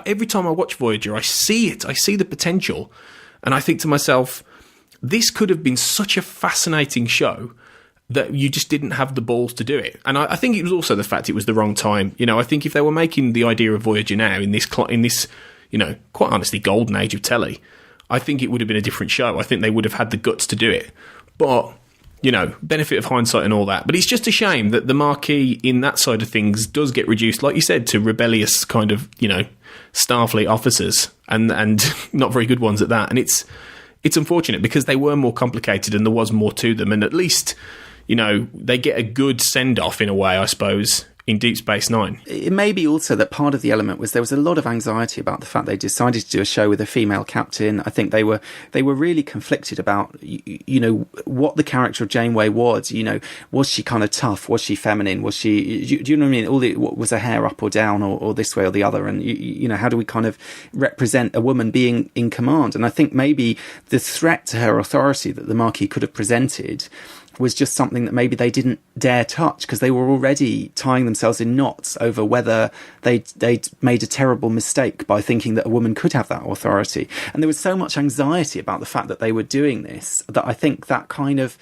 every time I watch Voyager, I see it. I see the potential. And I think to myself, this could have been such a fascinating show that you just didn't have the balls to do it. And I think it was also the fact it was the wrong time. You know, I think if they were making the idea of Voyager now in this, you know, quite honestly, golden age of telly, I think it would have been a different show. I think they would have had the guts to do it. But, you know, benefit of hindsight and all that. But it's just a shame that the Maquis in that side of things does get reduced, like you said, to rebellious kind of, you know, Starfleet officers and not very good ones at that. And it's unfortunate because they were more complicated and there was more to them. And at least, you know, they get a good send-off in a way, I suppose, in Deep Space Nine. It may be also that part of the element was there was a lot of anxiety about the fact they decided to do a show with a female captain. I think they were really conflicted about, you know, what the character of Janeway was. You know, was she kind of tough? Was she feminine? Was she, do you know what I mean? Was her hair up or down or this way or the other? And, you know, how do we kind of represent a woman being in command? And I think maybe the threat to her authority that the Maquis could have presented was just something that maybe they didn't dare touch because they were already tying themselves in knots over whether they'd made a terrible mistake by thinking that a woman could have that authority. And there was so much anxiety about the fact that they were doing this that I think that kind of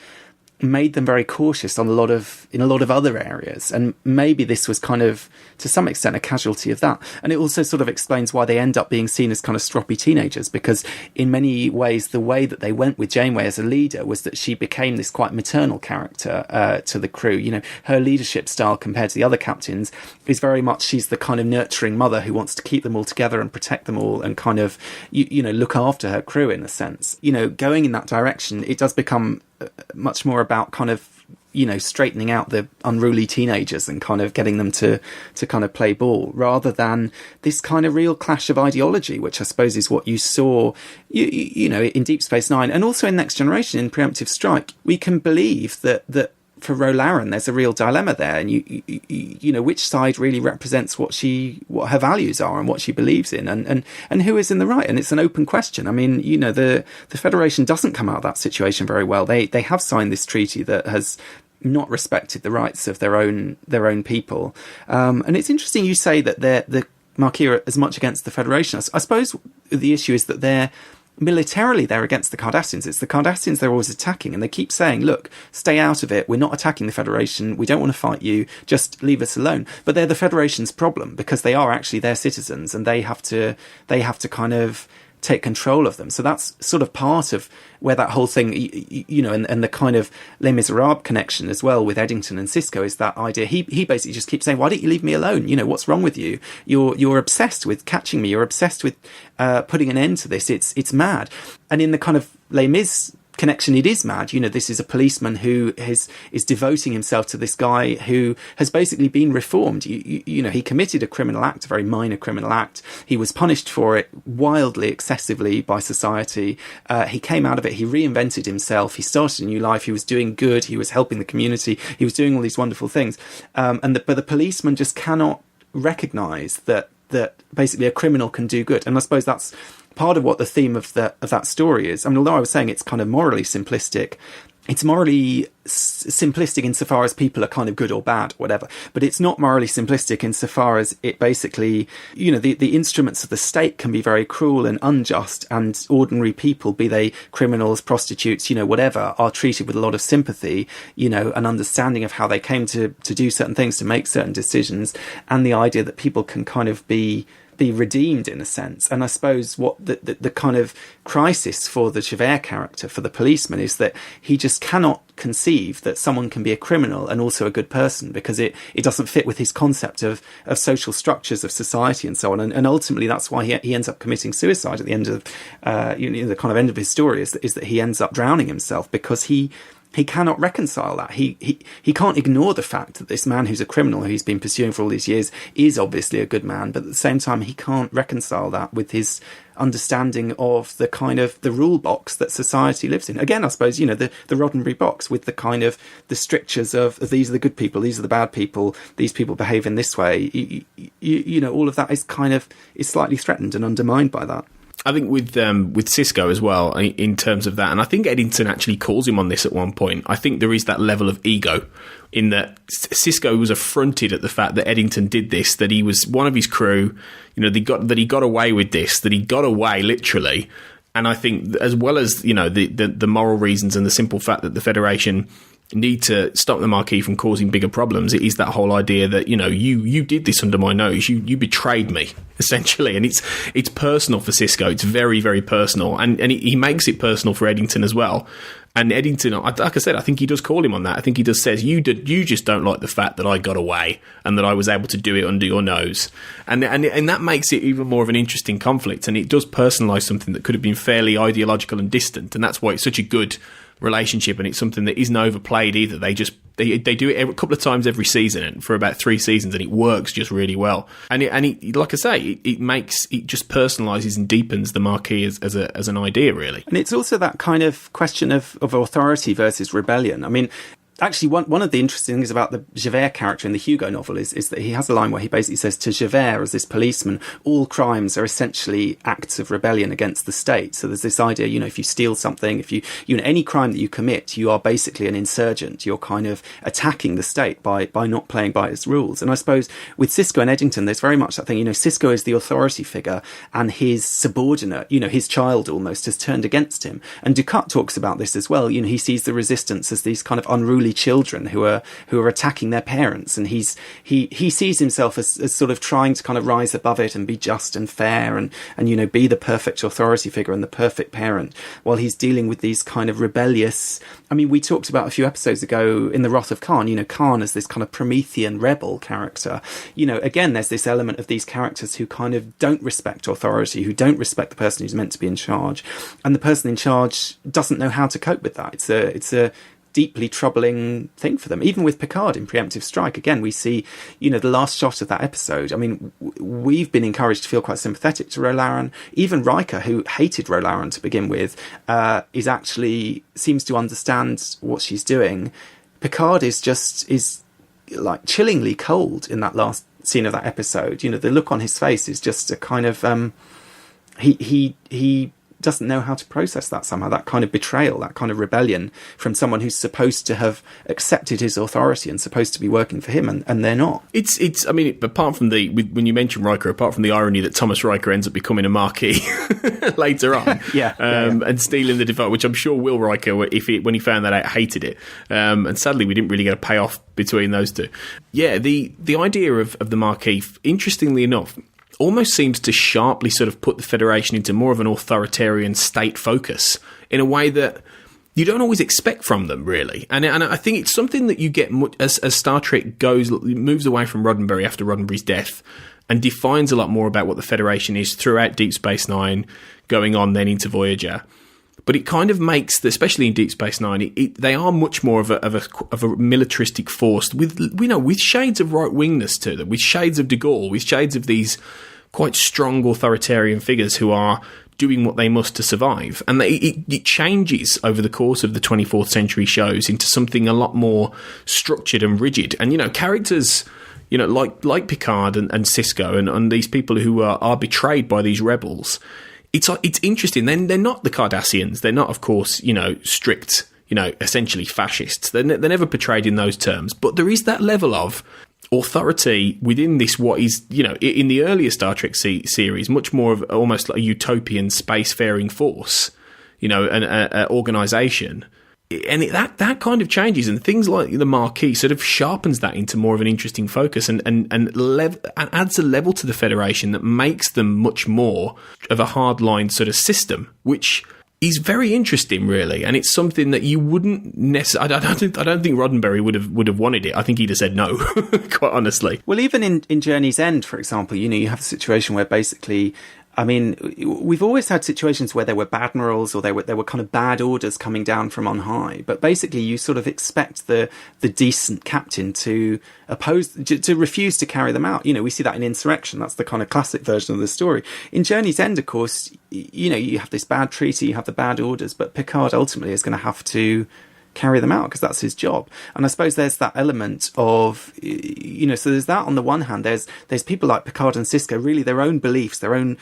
made them very cautious in a lot of other areas, and maybe this was kind of to some extent a casualty of that. And it also sort of explains why they end up being seen as kind of stroppy teenagers, because in many ways the way that they went with Janeway as a leader was that she became this quite maternal character to the crew. You know, her leadership style compared to the other captains is very much she's the kind of nurturing mother who wants to keep them all together and protect them all and kind of you know, look after her crew in a sense. You know, going in that direction, it does become much more about kind of, you know, straightening out the unruly teenagers and kind of getting them to kind of play ball, rather than this kind of real clash of ideology, which I suppose is what you saw, you know, in Deep Space Nine and also in Next Generation in Preemptive Strike. We can believe that for Rolaren, there's a real dilemma there, and you know, which side really represents what her values are and what she believes in, and who is in the right. And it's an open question. I mean, you know, the Federation doesn't come out of that situation very well. They have signed this treaty that has not respected the rights of their own people, and it's interesting you say that the Maquis are as much against the Federation. I suppose the issue is that militarily, they're against the Cardassians. It's the Cardassians they're always attacking, and they keep saying, look, stay out of it. We're not attacking the Federation. We don't want to fight you. Just leave us alone. But they're the Federation's problem because they are actually their citizens, and they have to kind of take control of them. So that's sort of part of where that whole thing, you know, and the kind of Les Miserables connection as well with Eddington and Sisko is that idea. He basically just keeps saying, why don't you leave me alone? You know, what's wrong with you? You're obsessed with catching me. You're obsessed with putting an end to this. It's mad. And in the kind of Les Mis connection, it is mad. You know, this is a policeman who is devoting himself to this guy who has basically been reformed. You know, he committed a criminal act, a very minor criminal act. He was punished for it wildly, excessively by society. He came out of it. He reinvented himself. He started a new life. He was doing good. He was helping the community. He was doing all these wonderful things. But the policeman just cannot recognise that basically a criminal can do good. And I suppose that's part of what the theme of that story is. I mean, although I was saying it's kind of morally simplistic, it's morally simplistic insofar as people are kind of good or bad, whatever. But it's not morally simplistic insofar as it basically, you know, the instruments of the state can be very cruel and unjust, and ordinary people, be they criminals, prostitutes, you know, whatever, are treated with a lot of sympathy, you know, an understanding of how they came to do certain things, to make certain decisions, and the idea that people can kind of be redeemed in a sense. And I suppose what the kind of crisis for the Javert character, for the policeman, is that he just cannot conceive that someone can be a criminal and also a good person, because it doesn't fit with his concept of social structures of society and so on. And ultimately that's why he ends up committing suicide at the end of the kind of end of his story, is that he ends up drowning himself because he cannot reconcile that. He can't ignore the fact that this man who's a criminal, who he's been pursuing for all these years, is obviously a good man, but at the same time he can't reconcile that with his understanding of the kind of the rule box that society lives in. Again, I suppose, you know, the Roddenberry box with the kind of the strictures of these are the good people, these are the bad people, these people behave in this way. You know, all of that is slightly threatened and undermined by that. I think with Cisco as well, in terms of that, and I think Eddington actually calls him on this at one point. I think there is that level of ego in that Cisco was affronted at the fact that Eddington did this, that he was one of his crew, that he got away with this, that he got away literally. And I think, as well as the moral reasons and the simple fact that the Federation need to stop the Maquis from causing bigger problems, it is that whole idea that you did this under my nose, you betrayed me essentially, and it's personal for Cisco. It's very, very personal, and he makes it personal for Eddington as well. And Eddington, like I said, I think he does call him on that. I think he just says, you just don't like the fact that I got away and that I was able to do it under your nose. And that makes it even more of an interesting conflict. And it does personalise something that could have been fairly ideological and distant. And that's why it's such a good relationship. And it's something that isn't overplayed either. They do it a couple of times every season, and for about 3 seasons, and it works just really well. And it like I say, it just personalises and deepens the Maquis as an idea, really. And it's also that kind of question of authority versus rebellion. I mean, actually, one of the interesting things about the Javert character in the Hugo novel is that he has a line where he basically says to Javert, as this policeman, all crimes are essentially acts of rebellion against the state. So there's this idea, if you steal something, if you any crime that you commit, you are basically an insurgent. You're kind of attacking the state by not playing by its rules. And I suppose with Cisco and Eddington, there's very much that thing, Cisco is the authority figure, and his subordinate, his child almost, has turned against him. And Ducat talks about this as well. He sees the resistance as these kind of unruly children who are attacking their parents, and he sees himself as sort of trying to kind of rise above it and be just and fair and be the perfect authority figure and the perfect parent, while he's dealing with these kind of rebellious. I mean, we talked about a few episodes ago in The Wrath of Khan, Khan as this kind of Promethean rebel character. Again, there's this element of these characters who kind of don't respect authority, who don't respect the person who's meant to be in charge, and the person in charge doesn't know how to cope with that. It's a deeply troubling thing for them. Even with Picard in Preemptive Strike, again, we see, the last shot of that episode. I mean, we've been encouraged to feel quite sympathetic to Rolaran. Even Riker, who hated Rolaran to begin with, seems to understand what she's doing. Picard is like chillingly cold in that last scene of that episode. The look on his face is just a kind of he doesn't know how to process that somehow, that kind of betrayal, that kind of rebellion from someone who's supposed to have accepted his authority and supposed to be working for him, and they're not. It's I mean, apart from when you mention Riker, apart from the irony that Thomas Riker ends up becoming a Maquis later on, and stealing the device, which I'm sure Will Riker, when he found that out, hated it, and sadly we didn't really get a payoff between those two. Yeah, the idea of the Maquis, interestingly enough, almost seems to sharply sort of put the Federation into more of an authoritarian state focus in a way that you don't always expect from them, really. And I think it's something that you get as Star Trek moves away from Roddenberry after Roddenberry's death and defines a lot more about what the Federation is throughout Deep Space Nine, going on then into Voyager. But it kind of makes, especially in Deep Space Nine, they are much more of a militaristic force with shades of right wingness to them, with shades of De Gaulle, with shades of these quite strong authoritarian figures who are doing what they must to survive. And it changes over the course of the 24th century shows into something a lot more structured and rigid. And, characters, like Picard and Cisco and these people who are betrayed by these rebels, it's interesting. They're not the Cardassians. They're not, of course, strict, essentially fascists. They're never portrayed in those terms. But there is that level of authority within this, what is, in the earlier Star Trek series, much more of almost like a utopian spacefaring force, an organisation. And that kind of changes, and things like the Maquis sort of sharpens that into more of an interesting focus and adds a level to the Federation that makes them much more of a hardline sort of system, which is very interesting, really, and it's something that you wouldn't necessarily. I don't think Roddenberry would have wanted it. I think he'd have said no, quite honestly. Well, even in Journey's End, for example, you have a situation where basically, I mean, we've always had situations where there were bad morals or there were kind of bad orders coming down from on high. But basically, you sort of expect the decent captain to refuse to carry them out. We see that in Insurrection. That's the kind of classic version of the story. In Journey's End, of course, you have this bad treaty, you have the bad orders, but Picard ultimately is going to have to carry them out because that's his job. And I suppose there's that element of, so there's that on the one hand. There's people like Picard and Cisco, really their own beliefs, their own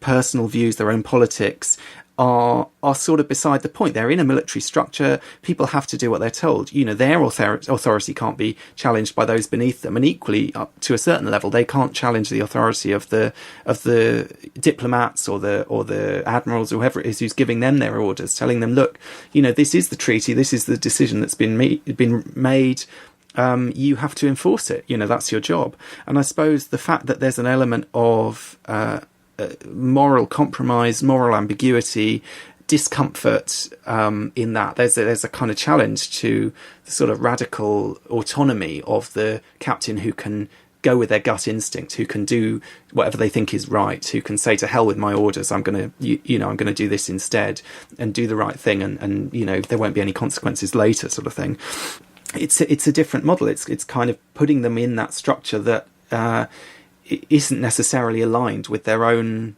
personal views, their own politics are sort of beside the point. They're in a military structure. People have to do what they're told. You know, their authority can't be challenged by those beneath them, and equally, up to a certain level, they can't challenge the authority of the diplomats or the admirals or whoever it is who's giving them their orders, telling them, look, you know, this is the treaty, this is the decision that's been made. You have to enforce it. You know, that's your job. And I suppose the fact that there's an element of moral compromise, moral ambiguity, discomfort in that. There's a kind of challenge to the sort of radical autonomy of the captain who can go with their gut instinct, who can do whatever they think is right, who can say to hell with my orders, I'm going to do this instead and do the right thing, and you know, there won't be any consequences later, sort of thing. It's a different model. It's kind of putting them in that structure that isn't necessarily aligned with their own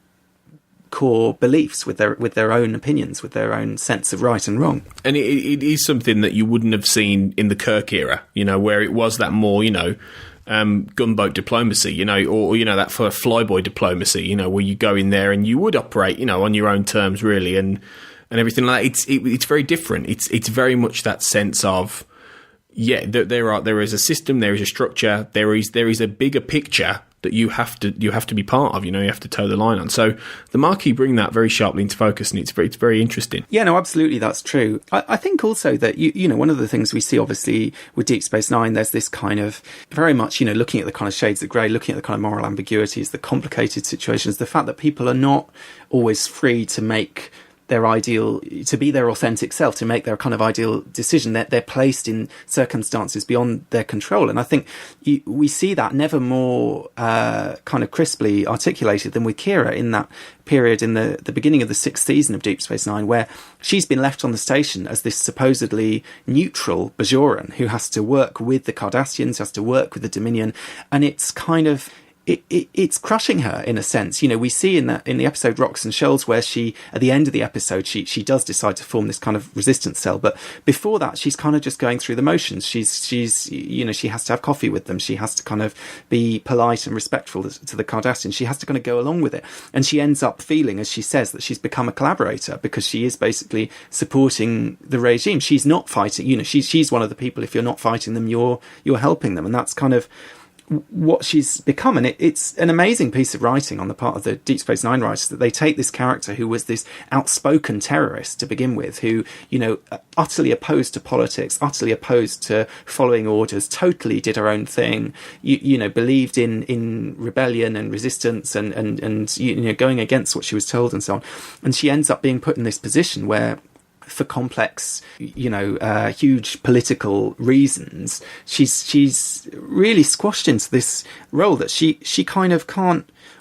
core beliefs, with their own opinions, with their own sense of right and wrong. And it is something that you wouldn't have seen in the Kirk era, you know, where it was that more, you know, gunboat diplomacy, you know, or you know, that for flyboy diplomacy, you know, where you go in there and you would operate, you know, on your own terms, really, and everything like that. It's very different. It's very much that sense of, yeah, there is a system, there is a structure, there is a bigger picture that you have to be part of. You know, you have to toe the line on. So the Maquis bring that very sharply into focus, and it's very interesting. Yeah, no, absolutely, that's true. I think also that you know, one of the things we see obviously with Deep Space Nine, there's this kind of very much, you know, looking at the kind of shades of grey, looking at the kind of moral ambiguities, the complicated situations, the fact that people are not always free to make their ideal, to be their authentic self, to make their kind of ideal decision, that they're placed in circumstances beyond their control. And I think we see that never more kind of crisply articulated than with Kira in that period in the beginning of the 6th season of Deep Space Nine, where she's been left on the station as this supposedly neutral Bajoran who has to work with the Cardassians, has to work with the Dominion, and it's kind of it's crushing her in a sense. You know, we see in the episode Rocks and Shells, where she, at the end of the episode, she does decide to form this kind of resistance cell, but before that she's kind of just going through the motions. She's you know, she has to have coffee with them, she has to kind of be polite and respectful to the Cardassians, she has to kind of go along with it, and she ends up feeling, as she says, that she's become a collaborator because she is basically supporting the regime. She's not fighting, you know, she's one of the people, if you're not fighting them, you're helping them, and that's kind of what she's become. And it's an amazing piece of writing on the part of the Deep Space Nine writers, that they take this character who was this outspoken terrorist to begin with, who, you know, utterly opposed to politics, utterly opposed to following orders, totally did her own thing, you know, believed in rebellion and resistance and you know, going against what she was told and so on. And she ends up being put in this position where, for complex, you know, huge political reasons, she's really squashed into this role that she kind of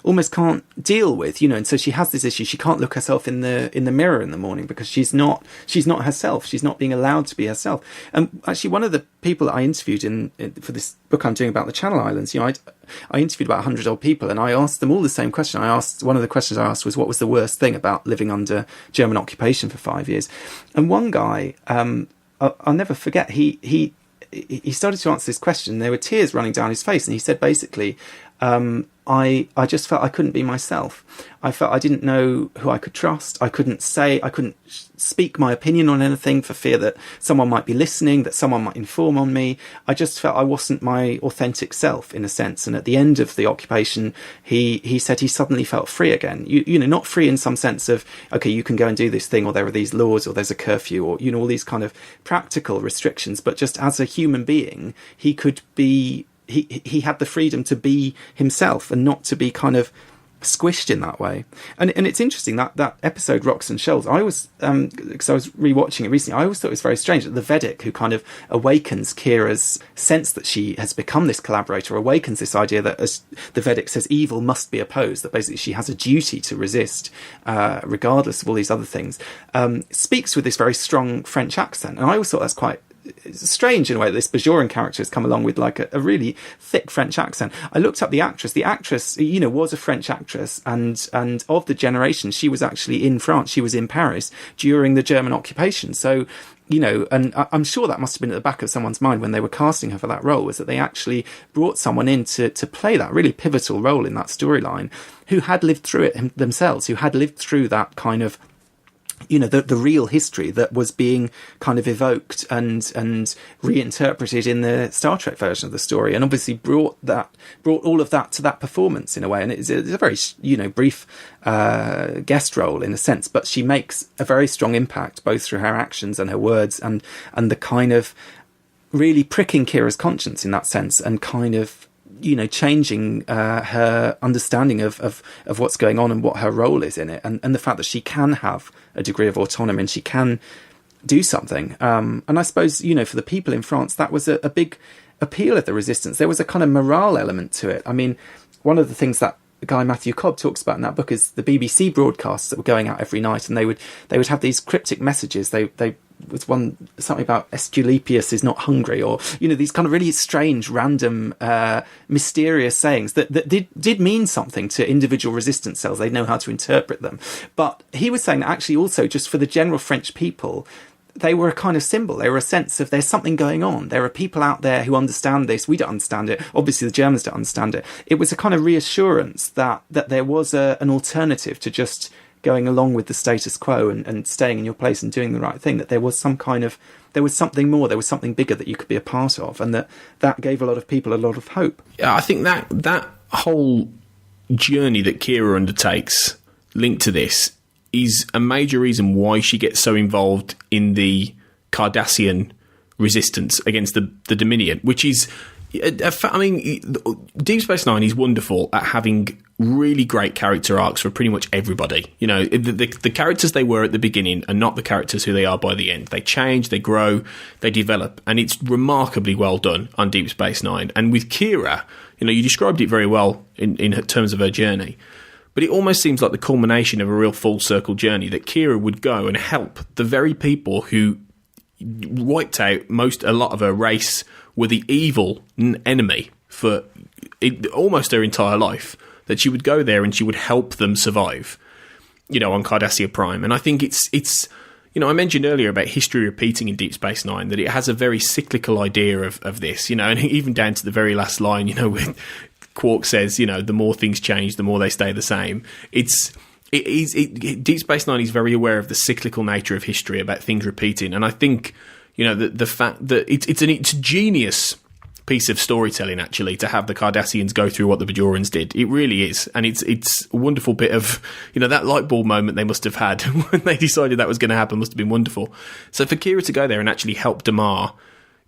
almost can't deal with, you know. And so she has this issue. She can't look herself in the mirror in the morning because she's not herself. She's not being allowed to be herself. And actually, one of the people that I interviewed for this book I'm doing about the Channel Islands, you know, I interviewed about 100 odd people, and I asked them all the same question. One of the questions I asked was, what was the worst thing about living under German occupation for 5 years? And one guy, I'll never forget, he started to answer this question. There were tears running down his face, and he said basically, I just felt I couldn't be myself. I felt I didn't know who I could trust. I couldn't speak my opinion on anything for fear that someone might be listening, that someone might inform on me. I just felt I wasn't my authentic self, in a sense. And at the end of the occupation, he said he suddenly felt free again. You know, not free in some sense of, okay, you can go and do this thing, or there are these laws, or there's a curfew, or, you know, all these kind of practical restrictions. But just as a human being, he could be, he had the freedom to be himself and not to be kind of squished in that way. And it's interesting that episode Rocks and Shells, I was because I was rewatching it recently, I always thought it was very strange that the Vedic, who kind of awakens Kira's sense that she has become this collaborator, awakens this idea that, as the Vedic says, evil must be opposed, that basically she has a duty to resist regardless of all these other things, speaks with this very strong French accent. And I always thought that's quite strange in a way that this Bajoran character has come along with like a really thick French accent. I looked up the actress. The actress, you know, was a French actress, and of the generation, she was actually in France. She was in Paris during the German occupation. So and I'm sure that must have been at the back of someone's mind when they were casting her for that role, was that they actually brought someone in to play that really pivotal role in that storyline, who had lived through it themselves, who had lived through that kind of, the real history that was being kind of evoked and reinterpreted in the Star Trek version of the story, and obviously brought all of that to that performance in a way. And it's a very, brief guest role in a sense, but she makes a very strong impact both through her actions and her words, and the kind of really pricking Kira's conscience in that sense, and kind of changing her understanding of what's going on and what her role is in it, and the fact that she can have a degree of autonomy and she can do something. And I suppose, for the people in France, that was a big appeal of the resistance. There was a kind of morale element to it. I mean, one of the things that the guy Matthew Cobb talks about in that book is the BBC broadcasts that were going out every night, and they would have these cryptic messages. They was one something about Aesculapius is not hungry, or these kind of really strange, random, mysterious sayings that did mean something to individual resistance cells. They know how to interpret them. But he was saying that actually also just for the general French people, they were a kind of symbol. They were a sense of there's something going on. There are people out there who understand this. We don't understand it. Obviously, the Germans don't understand it. It was a kind of reassurance that there was an alternative to just going along with the status quo and staying in your place and doing the right thing, that there was there was something more, there was something bigger that you could be a part of, and that gave a lot of people a lot of hope. Yeah, I think that whole journey that Kira undertakes linked to this is a major reason why she gets so involved in the Cardassian resistance against the Dominion, which is, I mean, Deep Space Nine is wonderful at having really great character arcs for pretty much everybody. The characters they were at the beginning are not the characters who they are by the end. They change, they grow, they develop, and it's remarkably well done on Deep Space Nine. And with Kira, you described it very well in terms of her journey. But it almost seems like the culmination of a real full circle journey, that Kira would go and help the very people who wiped out a lot of her race, were the evil enemy for almost her entire life, that she would go there and she would help them survive, on Cardassia Prime. And I think it's I mentioned earlier about history repeating in Deep Space Nine, that it has a very cyclical idea of this, and even down to the very last line, where Quark says, the more things change, the more they stay the same. Deep Space Nine is very aware of the cyclical nature of history, about things repeating. And I think, the fact that it's a genius piece of storytelling, actually, to have the Cardassians go through what the Bajorans did. It really is. And it's a wonderful bit of, that light bulb moment they must have had when they decided that was going to happen must have been wonderful. So for Kira to go there and actually help Damar,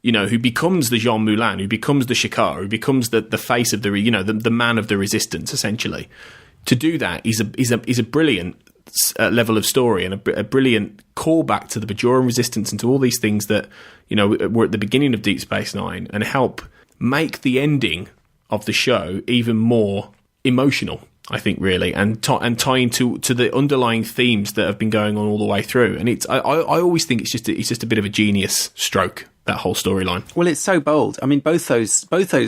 who becomes the Jean Moulin, who becomes the Shikar, who becomes the face of the man of the resistance, essentially. To do that is a brilliant level of story, and a brilliant callback to the Bajoran Resistance and to all these things that were at the beginning of Deep Space Nine, and help make the ending of the show even more emotional, I think, really, and tie into the underlying themes that have been going on all the way through. And I always think it's just a bit of a genius stroke, that whole storyline. Well, it's so bold. I mean, both those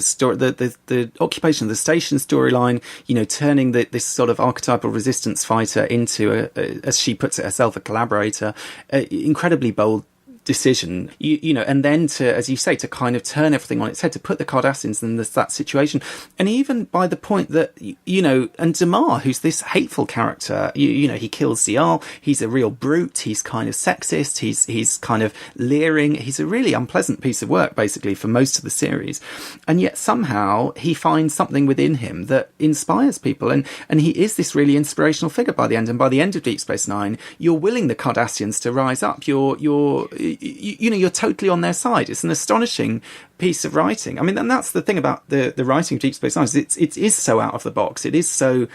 story, the occupation of the station storyline, turning this sort of archetypal resistance fighter into as she puts it herself, a collaborator, incredibly bold decision, and then to, as you say, to kind of turn everything on its head, to put the Cardassians in that situation. And even by the point that, and Damar, who's this hateful character, he kills Zial, he's a real brute, he's kind of sexist, he's kind of leering, he's a really unpleasant piece of work, basically, for most of the series. And yet somehow he finds something within him that inspires people, and he is this really inspirational figure by the end. And by the end of Deep Space Nine, you're willing the Cardassians to rise up. You're totally on their side. It's an astonishing piece of writing. I mean, and that's the thing about the writing of Deep Space Nine, is it is so out of the box. It is so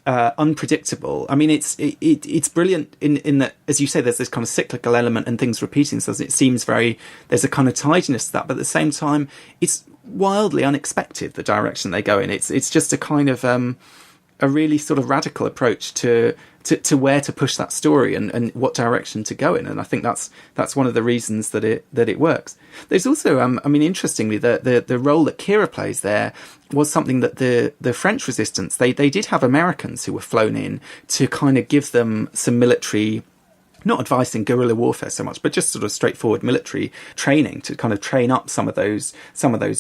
unpredictable. I mean, it's brilliant in that, as you say, there's this kind of cyclical element and things repeating. So it seems there's a kind of tidiness to that, but at the same time, it's wildly unexpected, the direction they go in. It's just a kind of a really sort of radical approach to where to push that story and what direction to go in. And I think that's one of the reasons that it works. There's also, interestingly, the role that Kira plays there was something that the French resistance, they did have Americans who were flown in to kind of give them some military not advice in guerrilla warfare so much, but just sort of straightforward military training to kind of train up some of those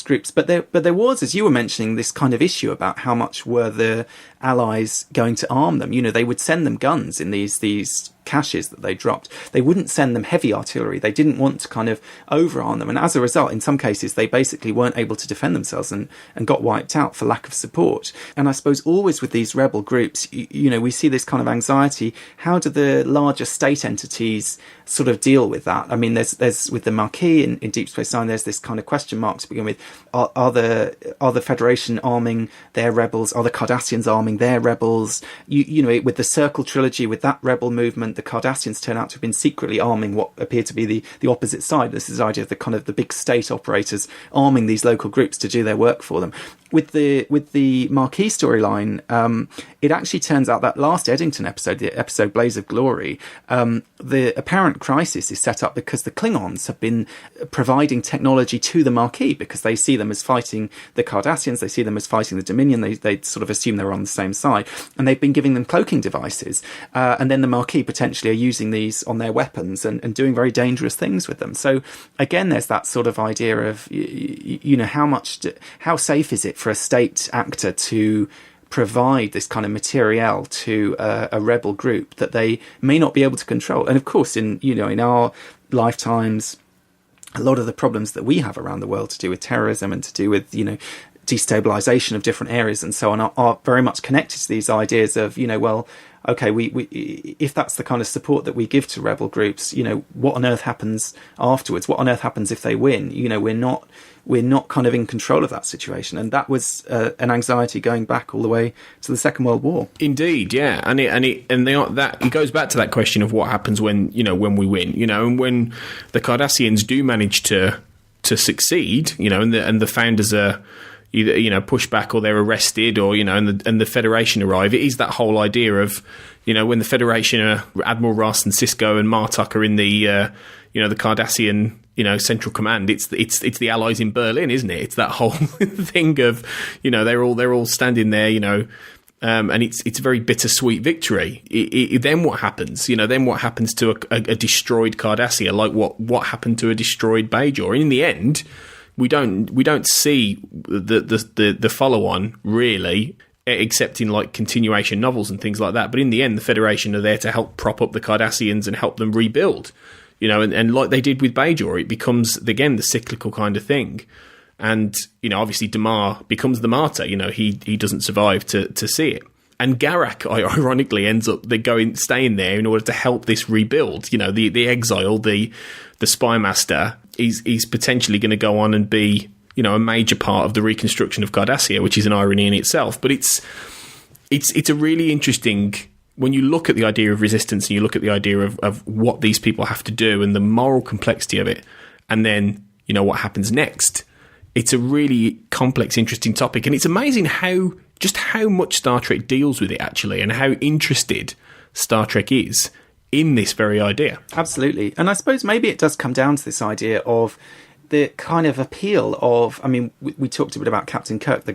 groups. But there was, as you were mentioning, this kind of issue about how much were the Allies going to arm them. They would send them guns in these caches that they dropped. They wouldn't send them heavy artillery. They didn't want to kind of overarm them. And as a result, in some cases, they basically weren't able to defend themselves and got wiped out for lack of support. And I suppose always with these rebel groups, we see this kind of anxiety. How do the larger state entities sort of deal with that? I mean, there's with the Maquis in Deep Space Nine, there's this kind of question mark to begin with. Are the Federation arming their rebels? Are the Cardassians arming their rebels? With the Circle trilogy, with that rebel movement, the Cardassians turn out to have been secretly arming what appeared to be the opposite side. This is the idea of the kind of the big state operators arming these local groups to do their work for them. With the Maquis storyline, it actually turns out that last Eddington episode, the episode Blaze of Glory, the apparent crisis is set up because the Klingons have been providing technology to the Maquis because they see them as fighting the Cardassians, they see them as fighting the Dominion, they sort of assume they're on the same side, and they've been giving them cloaking devices, and then the Maquis potentially are using these on their weapons and doing very dangerous things with them. So again, there's that sort of idea of, how safe is it for a state actor to provide this kind of materiel to a rebel group that they may not be able to control. And of course, in our lifetimes, a lot of the problems that we have around the world to do with terrorism and to do with, destabilization of different areas and so on are very much connected to these ideas of, okay, we if that's the kind of support that we give to rebel groups, what on earth happens afterwards? What on earth happens if they win? We're not kind of in control of that situation, and that was an anxiety going back all the way to the Second World War. Indeed, yeah, it goes back to that question of what happens when we win, and when the Cardassians do manage to succeed, and the founders are either pushed back or they're arrested, or and the Federation arrive. It is that whole idea of when the Federation, Admiral Ross and Sisko and Martok are in the the Cardassian Central Command. It's the Allies in Berlin, isn't it? It's that whole thing of they're all standing there, and it's a very bittersweet victory. Then what happens? Then what happens to a destroyed Cardassia? Like what happened to a destroyed Bajor? And in the end, we don't see the follow on really, except in like continuation novels and things like that. But in the end, the Federation are there to help prop up the Cardassians and help them rebuild. And like they did with Bajor, it becomes again the cyclical kind of thing. And obviously Damar becomes the martyr. He doesn't survive to see it. And Garak, ironically, ends up staying there in order to help this rebuild. The exile, the spy master, he's potentially going to go on and be a major part of the reconstruction of Cardassia, which is an irony in itself. But it's a really interesting, when you look at the idea of resistance and you look at the idea of what these people have to do and the moral complexity of it, and then what happens next. It's a really complex, interesting topic, and it's amazing how much Star Trek deals with it, actually, and how interested Star Trek is in this very idea. Absolutely. And I suppose maybe it does come down to this idea of the kind of appeal of, I mean, we talked a bit about Captain Kirk, the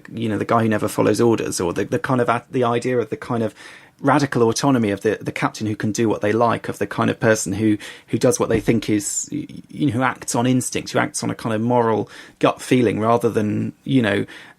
guy who never follows orders, or the kind of the idea of the kind of radical autonomy of the captain who can do what they like, of the kind of person who does what they think is, who acts on instinct, who acts on a kind of moral gut feeling rather than,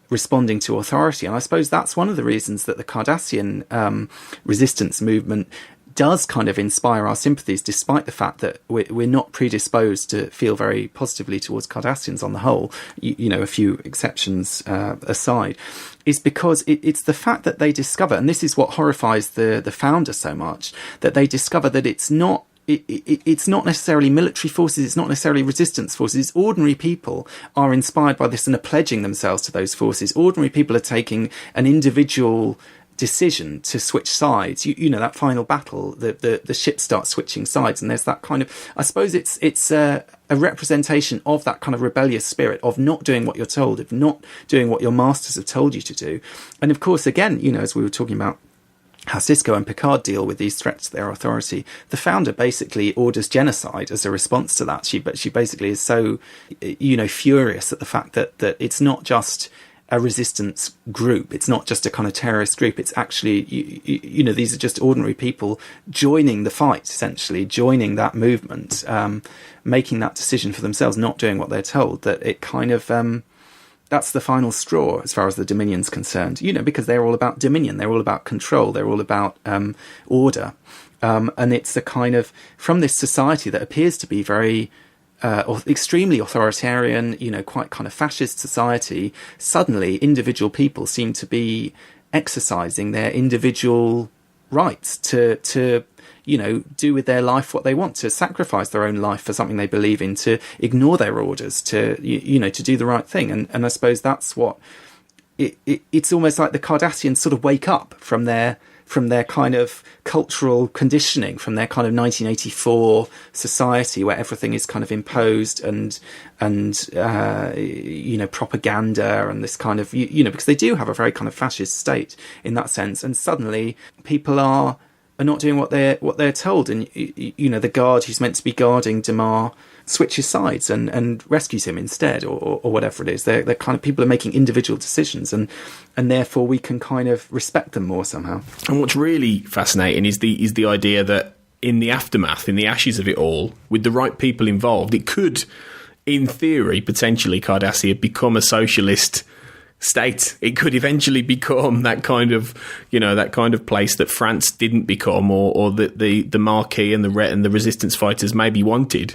responding to authority. And I suppose that's one of the reasons that the Cardassian resistance movement does kind of inspire our sympathies, despite the fact that we're not predisposed to feel very positively towards Cardassians on the whole, a few exceptions aside, is because it's the fact that they discover, and this is what horrifies the founder so much, that they discover that it's not necessarily military forces, it's not necessarily resistance forces, it's ordinary people are inspired by this and are pledging themselves to those forces. Ordinary people are taking an individual decision to switch sides. That final battle, the ship starts switching sides, and there's that kind of, I suppose it's a representation of that kind of rebellious spirit of not doing what you're told, of not doing what your masters have told you to do. And of course, again, as we were talking about how Sisko and Picard deal with these threats to their authority, the founder basically orders genocide as a response to that. She basically is so, furious at the fact that it's not just a resistance group. It's not just a kind of terrorist group. It's actually, you know, these are just ordinary people joining the fight, essentially, joining that movement, making that decision for themselves, not doing what they're told. That it kind of, that's the final straw as far as the Dominion's concerned, you know, because they're all about dominion. They're all about control. They're all about order. And it's a kind of, from this society that appears to be very extremely authoritarian, you know, quite kind of fascist society, suddenly individual people seem to be exercising their individual rights to you know, do with their life what they want, to sacrifice their own life for something they believe in, to ignore their orders, to, you know, to do the right thing. And I suppose that's what it's almost like the Cardassians sort of wake up from their kind of cultural conditioning, from their kind of 1984 society where everything is kind of imposed and you know, propaganda and this kind of, you know, because they do have a very kind of fascist state in that sense. And suddenly people are not doing what they're told. And, you know, the guard who's meant to be guarding Damar switches sides and rescues him instead, or whatever it is. They're kind of, people are making individual decisions, and therefore we can kind of respect them more somehow. And what's really fascinating is the idea that in the aftermath, in the ashes of it all, with the right people involved, it could, in theory, potentially Cardassia become a socialist state. It could eventually become that kind of, you know, that kind of place that France didn't become, or that the Maquis and the resistance fighters maybe wanted.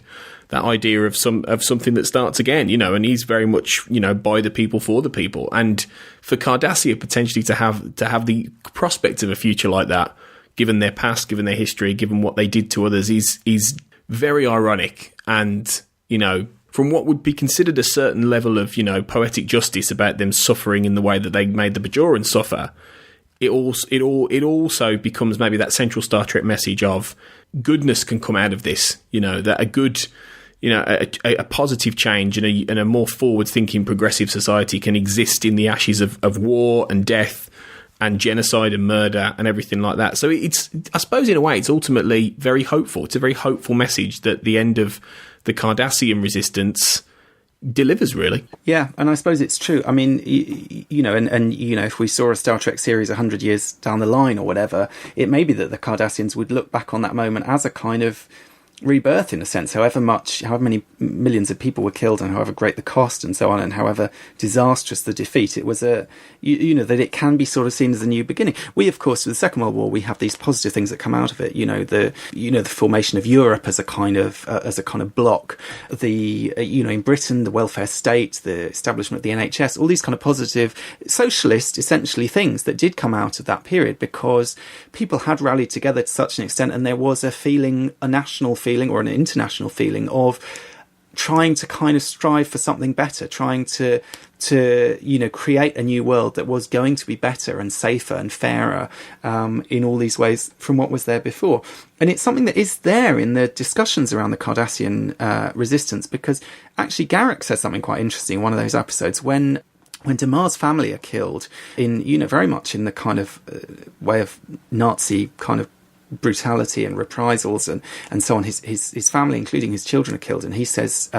That idea of something that starts again, you know, and he's very much, you know, by the people for the people. And for Cardassia potentially to have the prospect of a future like that, given their past, given their history, given what they did to others, is very ironic. And, you know, from what would be considered a certain level of, you know, poetic justice about them suffering in the way that they made the Bajorans suffer, it also becomes maybe that central Star Trek message of goodness can come out of this, you know, that a good, you know, a positive change and a more forward-thinking progressive society can exist in the ashes of war and death and genocide and murder and everything like that. So it's, I suppose in a way, it's ultimately very hopeful. It's a very hopeful message that the end of the Cardassian resistance delivers, really. Yeah, and I suppose it's true. I mean, you know, and you know, if we saw a Star Trek series 100 years down the line or whatever, it may be that the Cardassians would look back on that moment as a kind of rebirth, in a sense. However many millions of people were killed, and however great the cost and so on, and however disastrous the defeat, it was you know, that it can be sort of seen as a new beginning. We, of course, with the Second World War, we have these positive things that come out of it. You know, the formation of Europe as a kind of bloc, you know, in Britain, the welfare state, the establishment of the NHS, all these kind of positive socialist, essentially, things that did come out of that period, because people had rallied together to such an extent, and there was a national feeling or an international feeling of trying to kind of strive for something better, trying to you know, create a new world that was going to be better and safer and fairer in all these ways from what was there before. And it's something that is there in the discussions around the Cardassian resistance, because actually Garrick says something quite interesting in one of those episodes when Damar's family are killed in, you know, very much in the kind of way of Nazi kind of brutality and reprisals and so on. His family, including his children, are killed, and he says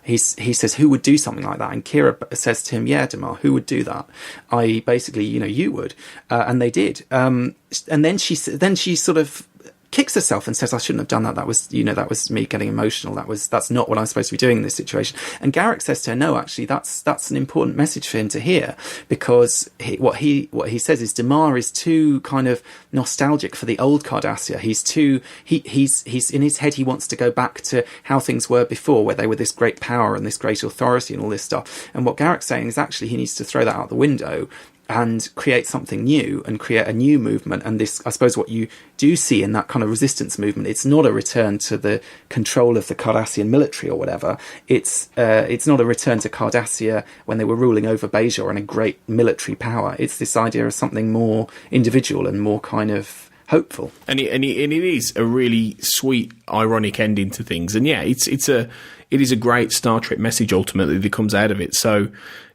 he says, who would do something like that? And Kira says to him, yeah, Damar, who would do that? Basically, you know, you would, and they did. And then she sort of kicks herself and says, I shouldn't have done that. That was me getting emotional. That's not what I'm supposed to be doing in this situation. And Garrick says to her, no, actually, that's an important message for him to hear, because what he says is Damar is too kind of nostalgic for the old Cardassia. He's in his head, he wants to go back to how things were before, where they were this great power and this great authority and all this stuff. And what Garrick's saying is actually he needs to throw that out the window and create something new and create a new movement. And this, I suppose, what you do see in that kind of resistance movement, it's not a return to the control of the Cardassian military or whatever. It's not a return to Cardassia when they were ruling over Bajor and a great military power. It's this idea of something more individual and more kind of hopeful. And it is a really sweet, ironic ending to things. And yeah, it is a great Star Trek message ultimately that comes out of it. So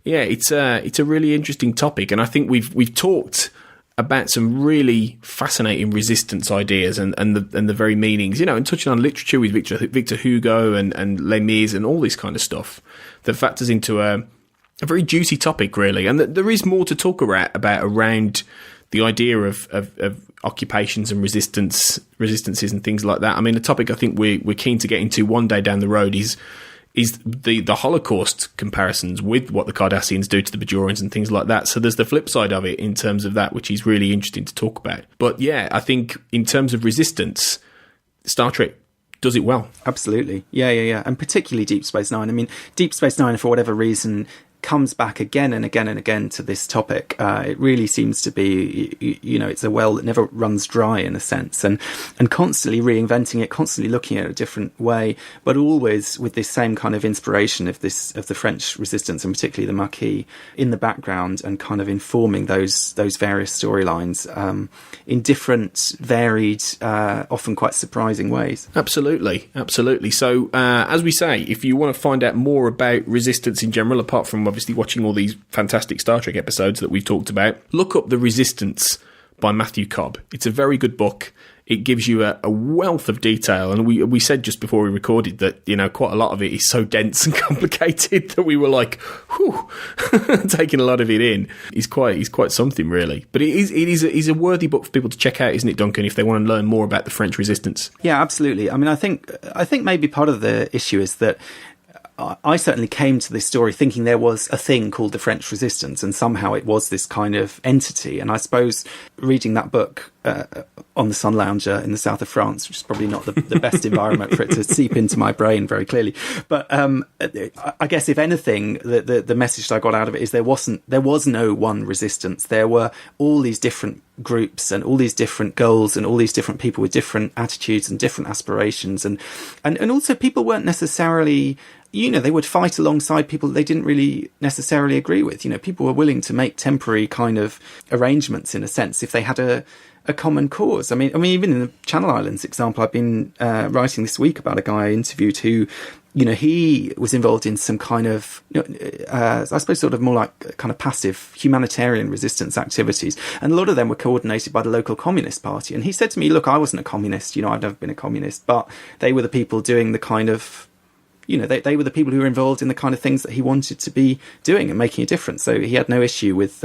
yeah, it's a really interesting topic, and I think we've talked about some really fascinating resistance ideas and the very meanings, you know, and touching on literature with Victor Hugo and Les Mis and all this kind of stuff that factors into a a very juicy topic, really. And there is more to talk about around the idea of occupations and resistances and things like that. I mean, a topic I think we're keen to get into one day down the road is the Holocaust comparisons with what the Cardassians do to the Bajorans and things like that. So there's the flip side of it in terms of that, which is really interesting to talk about. But yeah, I think in terms of resistance, Star Trek does it well. Absolutely. Yeah. And particularly Deep Space Nine. I mean, Deep Space Nine, for whatever reason, comes back again and again and again to this topic. It really seems to be, it's a well that never runs dry in a sense, and constantly reinventing it, constantly looking at it a different way, but always with this same kind of inspiration of the French resistance, and particularly the Maquis in the background, and kind of informing those various storylines in different, varied, often quite surprising ways. Absolutely. So, as we say, if you want to find out more about resistance in general, apart from obviously watching all these fantastic Star Trek episodes that we've talked about, look up The Resistance by Matthew Cobb. It's a very good book. It gives you a wealth of detail, and we said just before we recorded that quite a lot of it is so dense and complicated that we were like, whew, taking a lot of it in. He's quite something, really. But it is a worthy book for people to check out, isn't it, Duncan, if they want to learn more about the French Resistance? Yeah, absolutely. I mean, I think maybe part of the issue is that I certainly came to this story thinking there was a thing called the French Resistance, and somehow it was this kind of entity. And I suppose reading that book on the Sun Lounger in the south of France, which is probably not the best environment for it to seep into my brain very clearly. But I guess if anything, the message that I got out of it is there was no one resistance. There were all these different groups and all these different goals and all these different people with different attitudes and different aspirations, and also people weren't necessarily, they would fight alongside people that they didn't really necessarily agree with. People were willing to make temporary kind of arrangements in a sense if they had a common cause. I mean, even in the Channel Islands example, I've been writing this week about a guy I interviewed who, he was involved in some kind of, I suppose sort of more like kind of passive humanitarian resistance activities. And a lot of them were coordinated by the local Communist Party. And he said to me, look, I wasn't a communist, I've never been a communist, but they were the people doing the kind of, they were the people who were involved in the kind of things that he wanted to be doing and making a difference. So he had no issue with,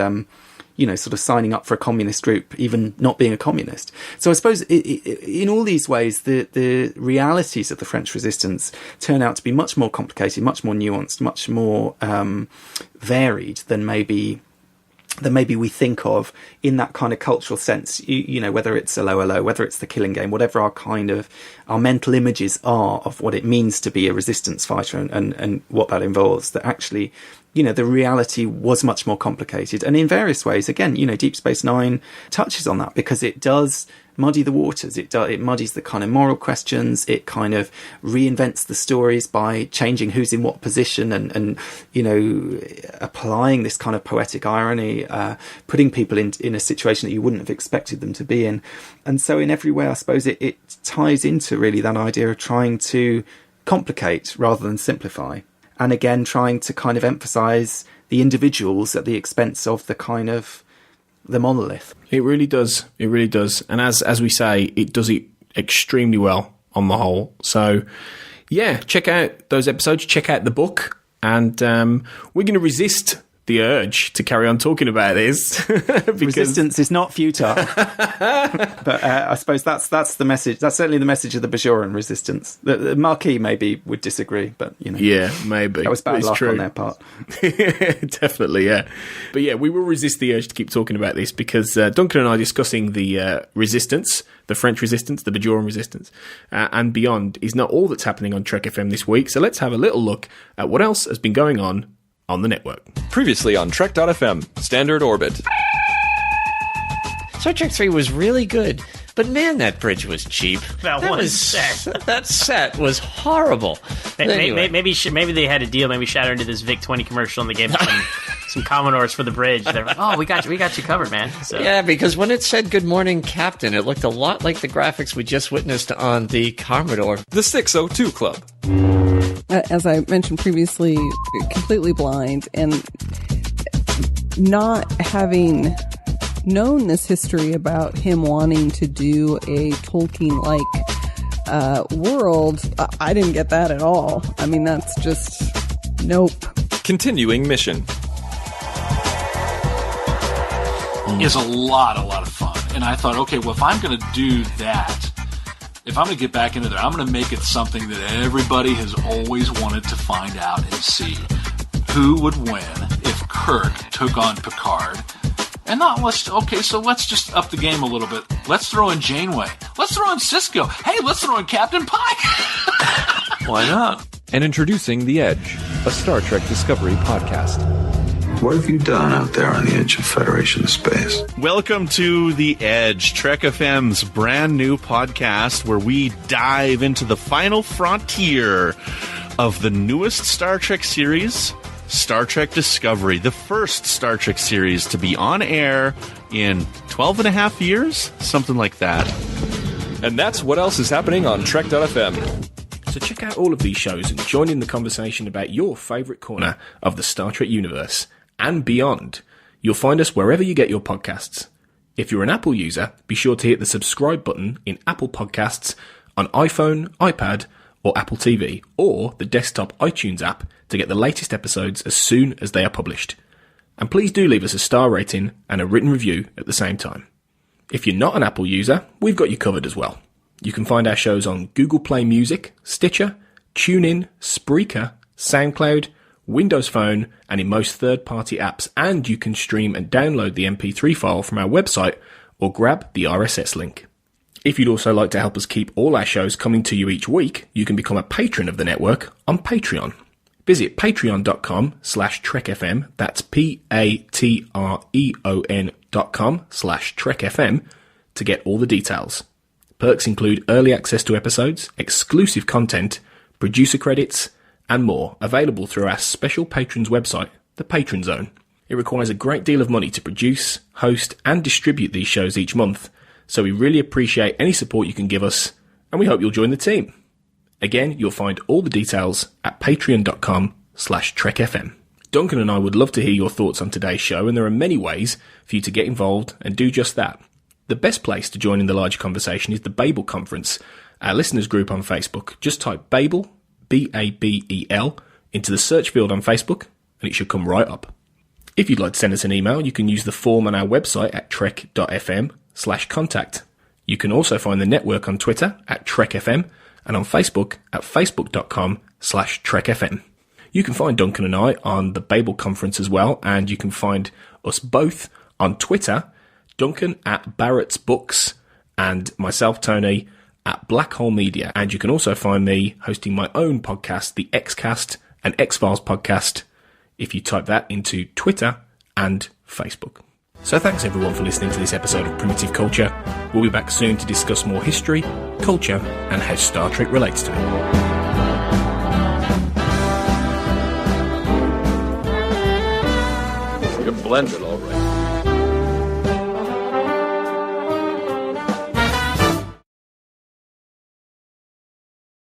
sort of signing up for a communist group, even not being a communist. So I suppose in all these ways, the realities of the French Resistance turn out to be much more complicated, much more nuanced, much more varied than maybe we think of in that kind of cultural sense, whether it's a low, whether it's the Killing Game, whatever our mental images are of what it means to be a resistance fighter and what that involves, that actually, the reality was much more complicated. And in various ways, again, Deep Space Nine touches on that because it does muddy the waters. It muddies the kind of moral questions. It kind of reinvents the stories by changing who's in what position and applying this kind of poetic irony, putting people in a situation that you wouldn't have expected them to be in. And so in every way, I suppose it ties into really that idea of trying to complicate rather than simplify. And again, trying to kind of emphasize the individuals at the expense of the kind of the monolith. It really does. And as we say, it does it extremely well on the whole. So yeah, check out those episodes, check out the book, and we're going to resist the urge to carry on talking about this. Resistance is not futile. But I suppose that's the message. That's certainly the message of the Bajoran Resistance. The Maquis maybe would disagree, but yeah, maybe that was bad luck on their part. Definitely, yeah. But yeah, we will resist the urge to keep talking about this because Duncan and I are discussing the Resistance, the French Resistance, the Bajoran Resistance, and beyond is not all that's happening on Trek FM this week. So let's have a little look at what else has been going on the network. Previously on Trek.fm, Standard Orbit. Star Trek 3 was really good, but man, that bridge was cheap. That set was horrible. Anyway. Maybe they had a deal. Maybe Shatter into this VIC-20 commercial and they gave some Commodores for the bridge. They're like, oh, we got you covered, man. So. Yeah, because when it said "Good morning, Captain," it looked a lot like the graphics we just witnessed on the Commodore. The 602 Club. As I mentioned previously, completely blind and not having known this history about him wanting to do a Tolkien-like world, I didn't get that at all. I mean, that's just nope. Continuing mission. is a lot of fun. And I thought, okay, well, if I'm going to do that, if I'm going to get back into there, I'm going to make it something that everybody has always wanted to find out and see. Who would win if Kirk took on Picard? And let's just up the game a little bit. Let's throw in Janeway. Let's throw in Sisko. Hey, let's throw in Captain Pike. Why not? And introducing The Edge, a Star Trek Discovery podcast. What have you done out there on the edge of Federation space? Welcome to The Edge, Trek FM's brand new podcast where we dive into the final frontier of the newest Star Trek series, Star Trek Discovery, the first Star Trek series to be on air in 12 and a half years, something like that. And that's what else is happening on Trek.fm. So check out all of these shows and join in the conversation about your favourite corner of the Star Trek universe and beyond. You'll find us wherever you get your podcasts. If you're an Apple user, be sure to hit the subscribe button in Apple Podcasts on iPhone, iPad, or Apple TV, or the desktop iTunes app to get the latest episodes as soon as they are published. And please do leave us a star rating and a written review at the same time. If you're not an Apple user, we've got you covered as well. You can find our shows on Google Play Music, Stitcher, TuneIn, Spreaker, SoundCloud, Windows Phone, and in most third-party apps, and you can stream and download the MP3 file from our website or grab the RSS link. If you'd also like to help us keep all our shows coming to you each week, you can become a patron of the network on Patreon. Visit patreon.com/trekfm, that's patreon.com/trekfm to get all the details. Perks include early access to episodes, exclusive content, producer credits, and more, available through our special patrons website, the Patron Zone. It requires a great deal of money to produce, host, and distribute these shows each month, so we really appreciate any support you can give us, and we hope you'll join the team. Again, you'll find all the details at patreon.com/trekfm. Duncan and I would love to hear your thoughts on today's show, and there are many ways for you to get involved and do just that. The best place to join in the larger conversation is the Babel Conference, our listeners group on Facebook. Just type Babel, B-A-B-E-L, into the search field on Facebook, and it should come right up. If you'd like to send us an email, you can use the form on our website at trek.fm/contact. You can also find the network on Twitter at TrekFM and on Facebook at facebook.com/TrekFM. You can find Duncan and I on the Babel Conference as well, and you can find us both on Twitter, Duncan at Barrett's Books, and myself, Tony, at Black Hole Media. And you can also find me hosting my own podcast, the Xcast and X-Files podcast, if you type that into Twitter and Facebook. So thanks everyone for listening to this episode of Primitive Culture. We'll be back soon to discuss more history, culture, and how Star Trek relates to it. You're blended, all right.